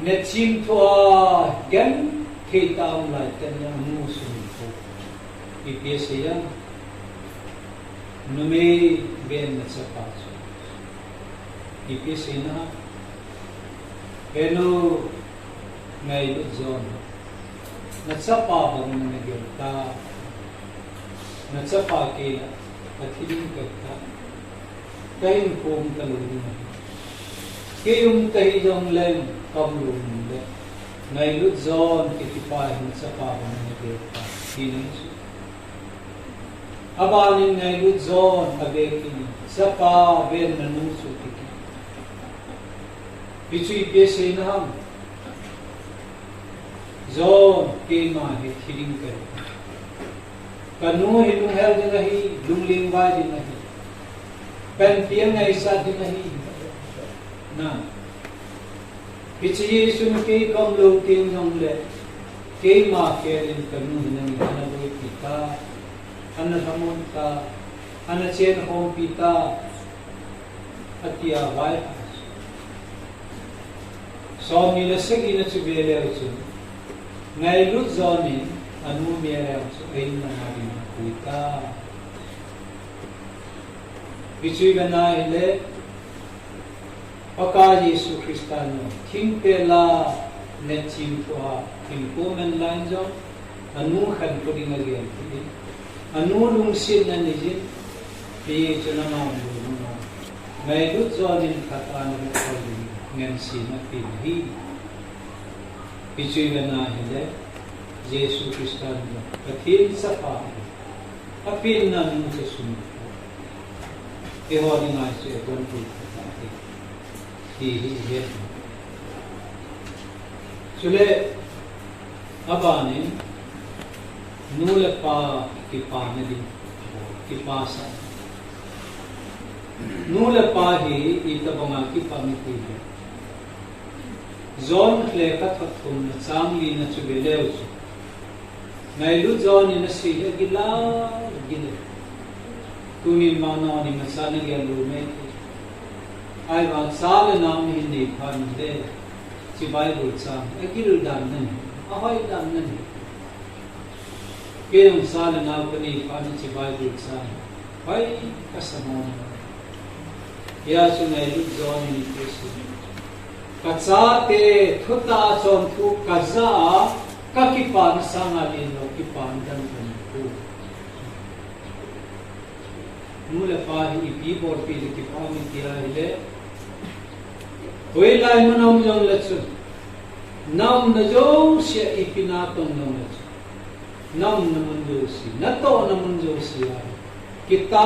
Speaker 1: ne chim thua gen thei taum lai ten ya mu sum ko ipse ya nume ben na chapa ipse na eno ngai lu zon na chapa bang na gel ta na chapa ke athiling ka ta kain kom ta lu ni ke tai jong lem kam lu ni ngai lu zon ke ti pa na chapa bang na gel ta tin abani ngai lu zon age ki chapa ben na nu su ti Pichu ipse na ham zon ke ma he thiring kar kanu he lung hel de nahi lung ling wa de nahi pen piang ai sa de nahi na pichu yesu ke kam lo ke ngam le ke ma ke lin kanu nahi ana boi pita ana hamon ta ana chen hom pita atia vai so ni le segi na chu be le chu ngai lu zoni anu me le chu ai na na ri kuita Bichui bana ile Paka Yesu Kristano Timpela Netim Tua Timpomen Lanjo Anu Khan Puding again Anu Lungsin and Nijin Be Janama May do Zonin Katan Nancy Napin He Bichui bana ile Yesu Kristano Katil Sapa Apil na nung sa sunod Ihodi nga siya Don't put He Sule Abanin Nula pa Kipana din Kipasa Nula pa hi Itabanga kipamitihin Zon klekat fatum Na samli na tsubilew Ngaylo zon na siya Gila Kumi mana ni masana gyalu me Ay ba sala nam hindi pande si Bible sa agil dam nan ahoy dam nan kaya sala na pani pan si Bible sa ay kasama ya sunay luzon ni Kristo katsate thuta son thu kaza kakipan sangalin no kipan dan ko mula pa ipi bor pi kipan tiya ile Wala mo nam yung letson. Nam na jo siya ipinatong ng letson. Nam naman jo siya. Nato naman jo siya. Kita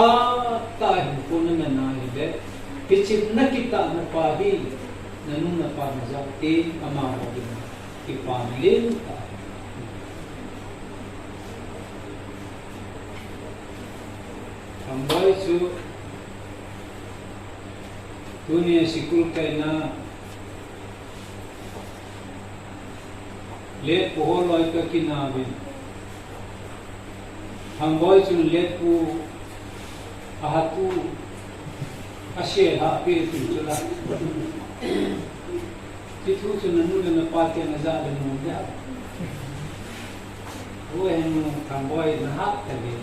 Speaker 1: tayo po naman na hili. Pichip na kita na pahi. Nanong na pamazakti amawa din. Ipamilin tayo. Tambay su Dunia sikul kaina let pohol loy ka kinabi hamboy chun let pu ahatu ashe ha pe tu chula titu chun nu na pate na za de nu ya wo en hamboy na ha ta be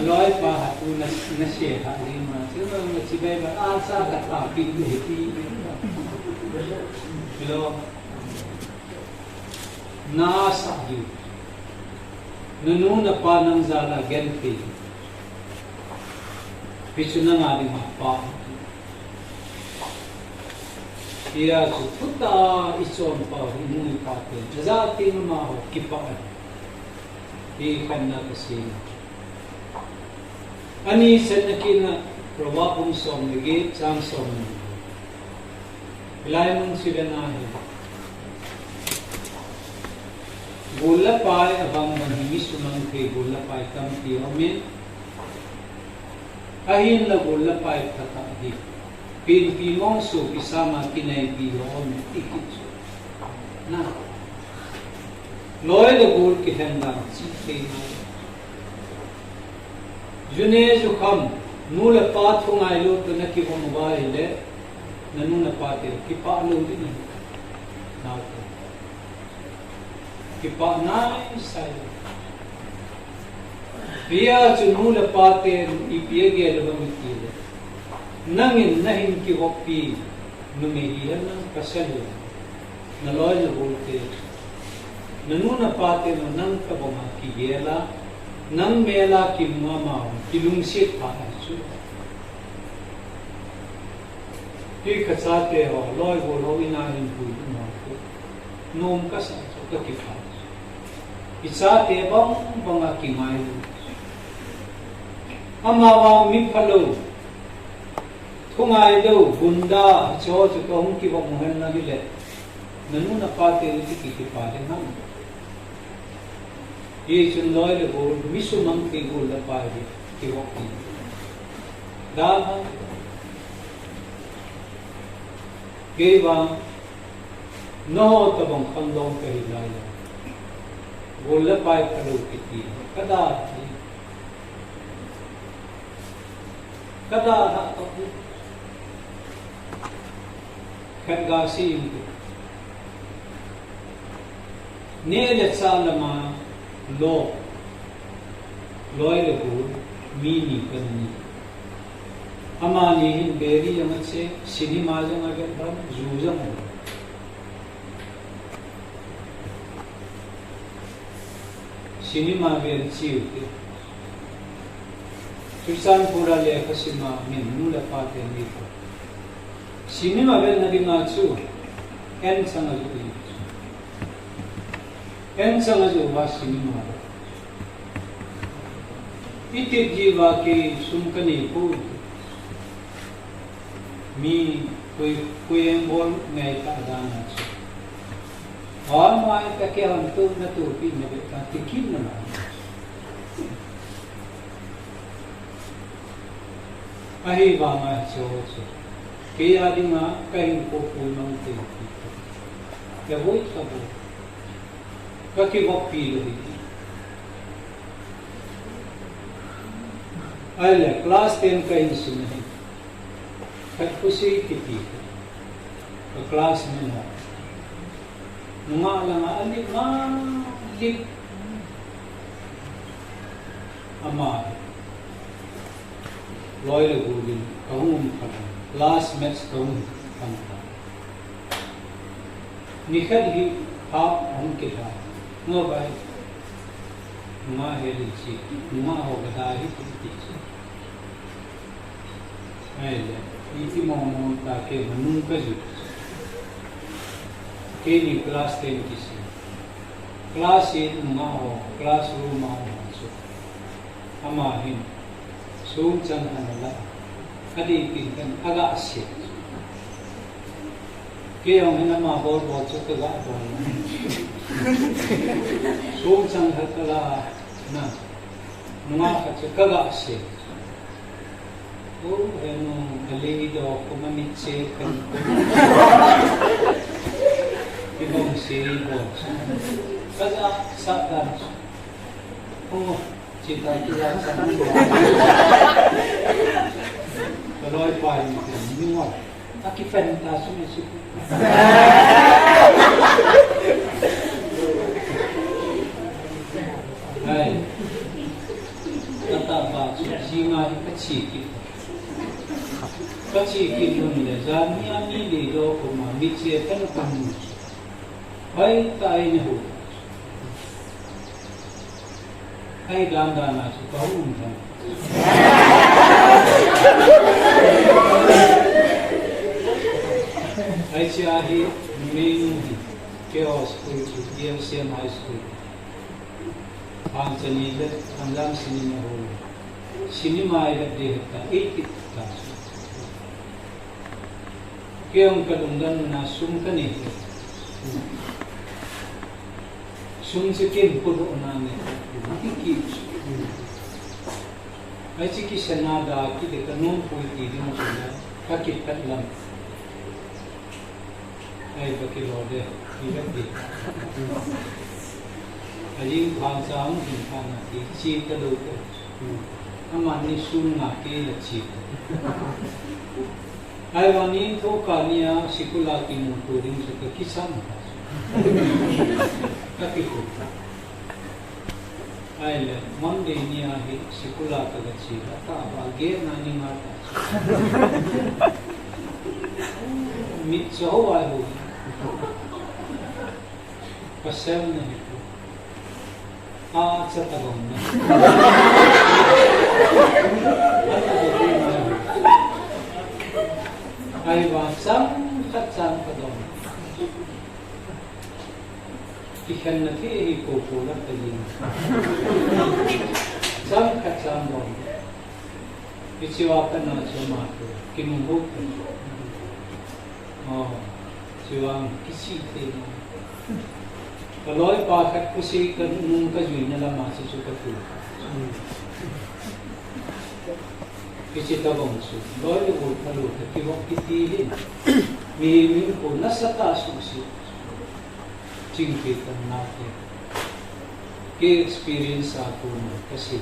Speaker 1: loy pa hatu na she ha ni ma sino na chibai ba asa ka ta pi ti lo na sa yu nunu na pa nang zala gen pi pichu na nga di ma pa iya su tuta ichon pa inu pa te za ti ma ho ki pa i khanna kasi ani senakina probabum som nege chang som bilaimun sidanahi bola pai abang manhimi sumang ke bola pai kam ti omen ahin la bola pai kata di pin pimong so kisama kinai bi omen tikit na loy de bol ki henda chi na June jo kham nula pa thungai lo to na ki hom ba ile nanu na pa te ki pa lo di na ki pa nai sai pia chu nula pa te I pie ge lo mi ti le nangin nahin ki hopi numehian ng kasalo na loy lo bolte nanu na pa te no nang ka boma ki gela nang mela ki mama kilungsit pa su ti khatsate ho loy bo lo ina in pu no nom ka sa ka ki pa isate bang banga ki mai amawa mi phalo thungai do bunda cho cho ko hum ki ba mohan na le nanu na pa te ki pa de ham ये चुन लॉय ले बोल मिसु मंग के गोल ला पाए कि वो की दाल हम गेवा नो तबं खंडों के ही लाया गोल ला पाए करो किती कदा ha तो खंगासी ने ले सालमा lo loy le bu mi ni kan ni amani hin beri yang se cinema jang agar dam jujang cinema ber chiu ke Tulisan pura le kasima min nula pate ni ko cinema ber na dinga chu en sanga ju en sanga ju wa cinema ite jiwa ke sumkani pu mi koi bol ngai ta dana chu और माय का क्या हम तो न तो भी मेरे का तिकिन न अही वामा चो के आदि मा कहीं को पूर्णते क्या वो सब का के वो पी रही अरे क्लास 10 का ही सुने कट खुशी की तो क्लास में ना Nunga alik malik ama loyal gudin kahum kana last match kahum kana nikhad hi aap hum ke tha no bhai nunga heli chi nunga ho gada hi ti chi aile iti mo ta ke manu ka ju Kini kelas 10 kisi, kelas ini mau kelas rumah masuk, amahin, sungcan adalah, kadipinkan agak asyik. Kaya ang nama bor cukup agak bor, sungcan adalah, na, nunga agak asyik. Oh, ano, alido ako manitse kan. Ibang siribot. Kaya saktan. Oh, cita kita sama. Kalau apa ini, minum. Aki fantasi masih. Hai, kata baca singa kecil. Kecil itu ni, jamnya ni dia cuma bicara tentang Hai tai ni ho. Hai ganda na su kahun than. Hai chahi main chaos school to DMCM high school. Panchani le Anlam cinema hall. Cinema ile dehta 8 class. Kayong kadungdan na sumkani. Sumsikin puno na ne, nakikip. Ay siki sanada kita kanun puiti di mo sila kakitat lang. Ay bakilode, ibat di. Aying bangsa ang himpan natin, chita daw ko. Aman ni sun ngaki na chita. Ay wanin to kanya sikulaki mo turing sa kakisama. Kakikuta. Ay le, Monday niya hi sikulaka gachira. Tabage na ni mata. Mitso ay ho. Pasel na ito. Sa tagaw na. Ay ba, sam ka doon. Ikan na kaya ikukulat ka din. Sam ka sam doon. Itsiwakan na sumato. Kinumbog ka. Siwang kisite mo. Kaloy pakat kusi ka nung kajuy na lamang sa sukatu. Kisitabang su. Loy ko paluta. Kiwag kitihin. Mihimin ko nasa kasusi. Cingkitan natin. Ki-experience ako na kasi.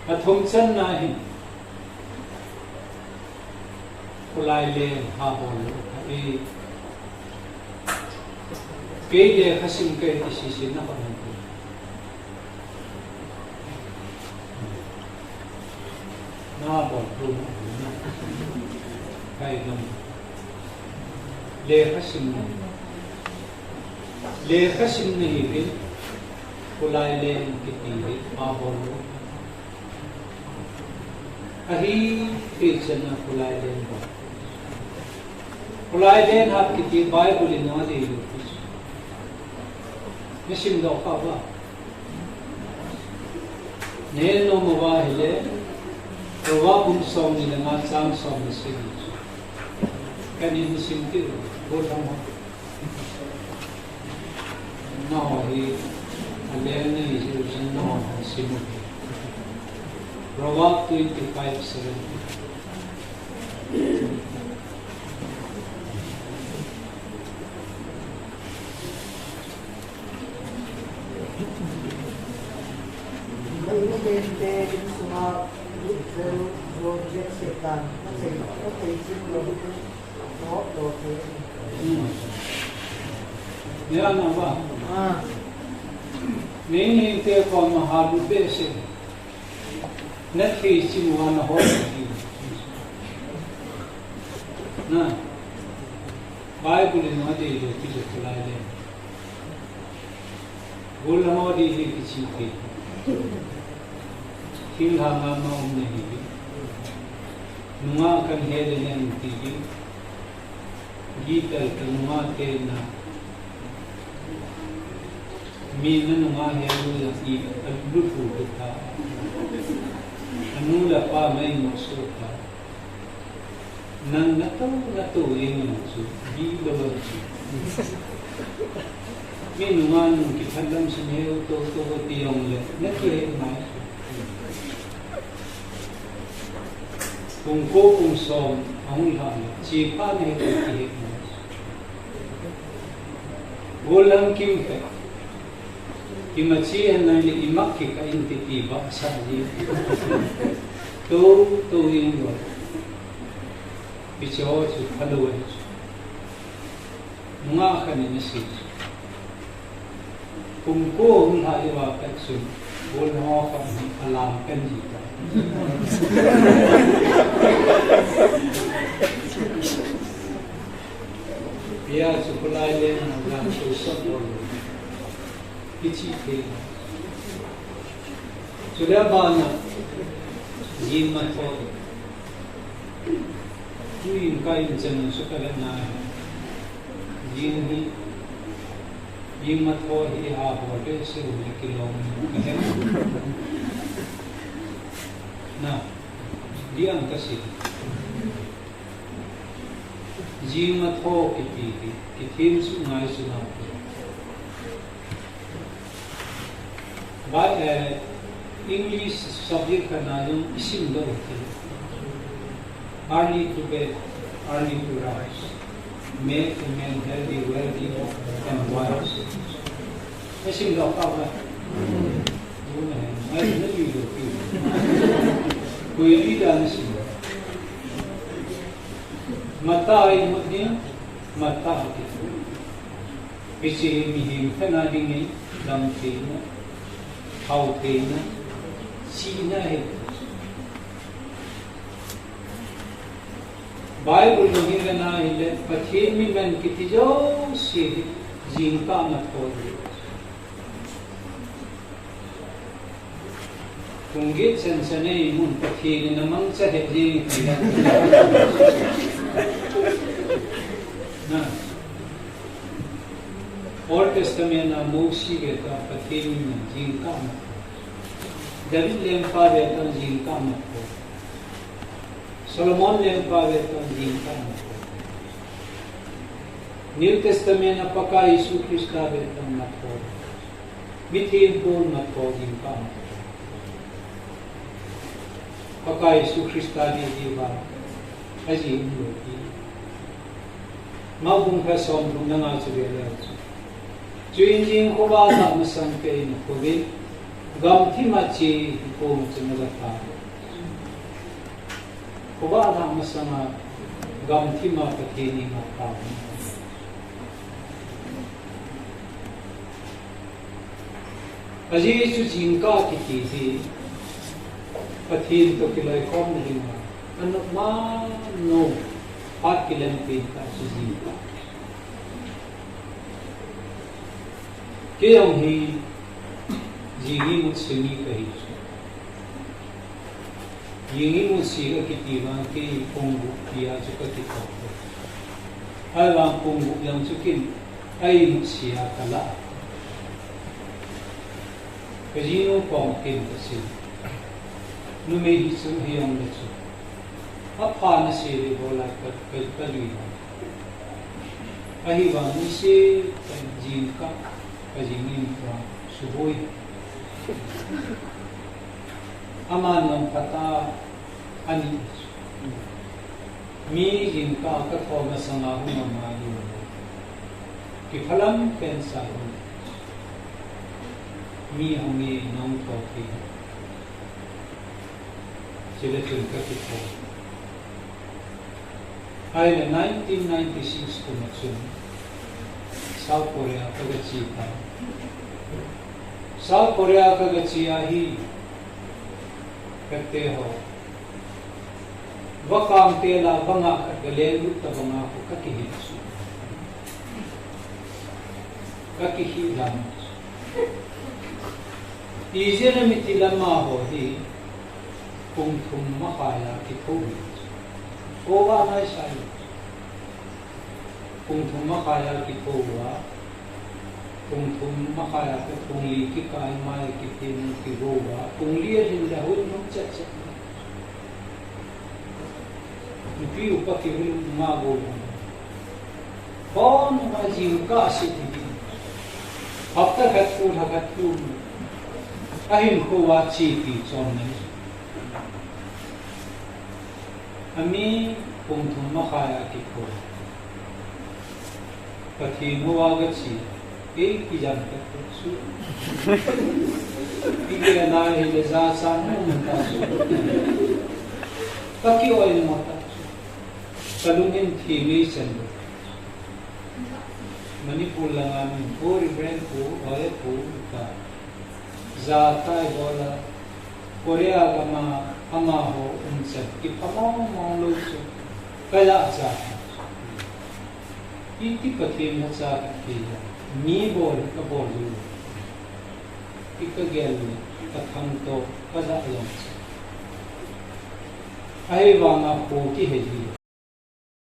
Speaker 1: At humsan nahin. Kulay le habol. Kaya kasing kayo isisin na panahon.
Speaker 2: เ
Speaker 1: na bon tu na kai dum le khasim ne hi kulai le kiti ma bon ahi pechana kulai le kulai le hat kiti bible in na de Mission do kaba. Ne no mawa hele. Rawa pun som ni langa sam som ni sing. Kani mission ti bo sama. No he alene is using no simu. Rawa 25:7. Yan apa? Ini kita kau mahalu besi. Net fisi muana hoki. Nah, Bible ini ada itu kita pelajari. Bulan mau di sini. Hilhanga mau nahi. Nunga kan hele yang tigi. Gita nunga kena. Mina nunga hele yang i lufu kita. Anu lapa mai musuha. Nang nato ini musuh. Gila musuh. Minungan kita dalam sini to tiang le. Nakye mai. Kung ko kung som ang lang sipa na ito Golang kim ka imatsihan na imak ka intitiba sa liyo to yung lo bicho su haluwa mga kanina siya kung ko ang haliwa ka su golang ako kang alam kan jita Biar sekolah yang dalam susah dulu, kecil kecil. Sudah banyak jimat orang. Tuin kain jangan sekolah naik. Jimat orang ini apa? Dia serupa kilometer. Nah, dia angkat sih. Jimat ho kitim sungai sungai. By English subject ka na yung isim daw. Early to bed, early to rise. Make a man healthy, wealthy, and wise. Isim daw ka ba? Ay, nalilo. Kuya Ida na siya. Mata ay maging mata. Kasi mihim ka na din lamte na, haute na, sina Bible maging ka na hilat, pathimi man kiti jo si jingka matod. Kung git sansanay mun pathimi namang sa hejing hilat. Nah, Old Testament na Moses kita pathimi na jingka matod. David lempa beta jingka matod. Solomon lempa beta jingka matod. New Testament na paka Yesu Krista beta matod. Mithin pun matod jingka matod. Paka Yesu Krista ni jiwa aji imloki. Mabung ka sombong na nga subela. Juinjing ko ba na masang kayo na COVID? Gamti machi ko macam ko ba na masang gamti mapatini mapam. Aji Yesu jingka kiti pathin to kilai kom ringa anu ma no pat kilam tin ka suji ka ke ông hi jingi mut sini kahi jingi mut siga kitiva ke pongu pia chuka kitau ai wang pongu yang chukin ai mut sia kala kajino pong kin kasi nu me hi su hi ang le chu apa na siri bola ka kalui ai wang ni se jin ka kajingin ka suboi aman ng pata ani mi jin ka ka thoma sanga hu ma yu ki phalam pensa mi hame nong thoki chile chun ka ki tho ai 1996 ko na chun South Korea ka ga chi pa South Korea ka ga chi a hi kakte ho wakam te la banga ka gale lu ta banga ko ka ki hi su ka ki hi lam Izena mitilama ho hi kung thum makaya ki thobi owa na sai kung thum makaya ki thowa kung thum makaya ki thungli ki kai mai ki tin ki rowa thungli hin da hu no chat chat ni upa ki hu ma go bon ma ji ka si ti hafta khat tu ahin ko wa chi ti chon ne ami kung thum makaya ki ko pati no wa ga chi e ki jan ka su ki na he le za sa no ta su ka ki oi no ta su kalungin thi mi chen Manipur lang amin po rebrand po ay po ka Zata bola Korea kama amaho unsa ipamong mga luso kaya sa iti patim na sa kaya ni bol ka bolu ikagel kathang to kada lang ay wanga po ki hedi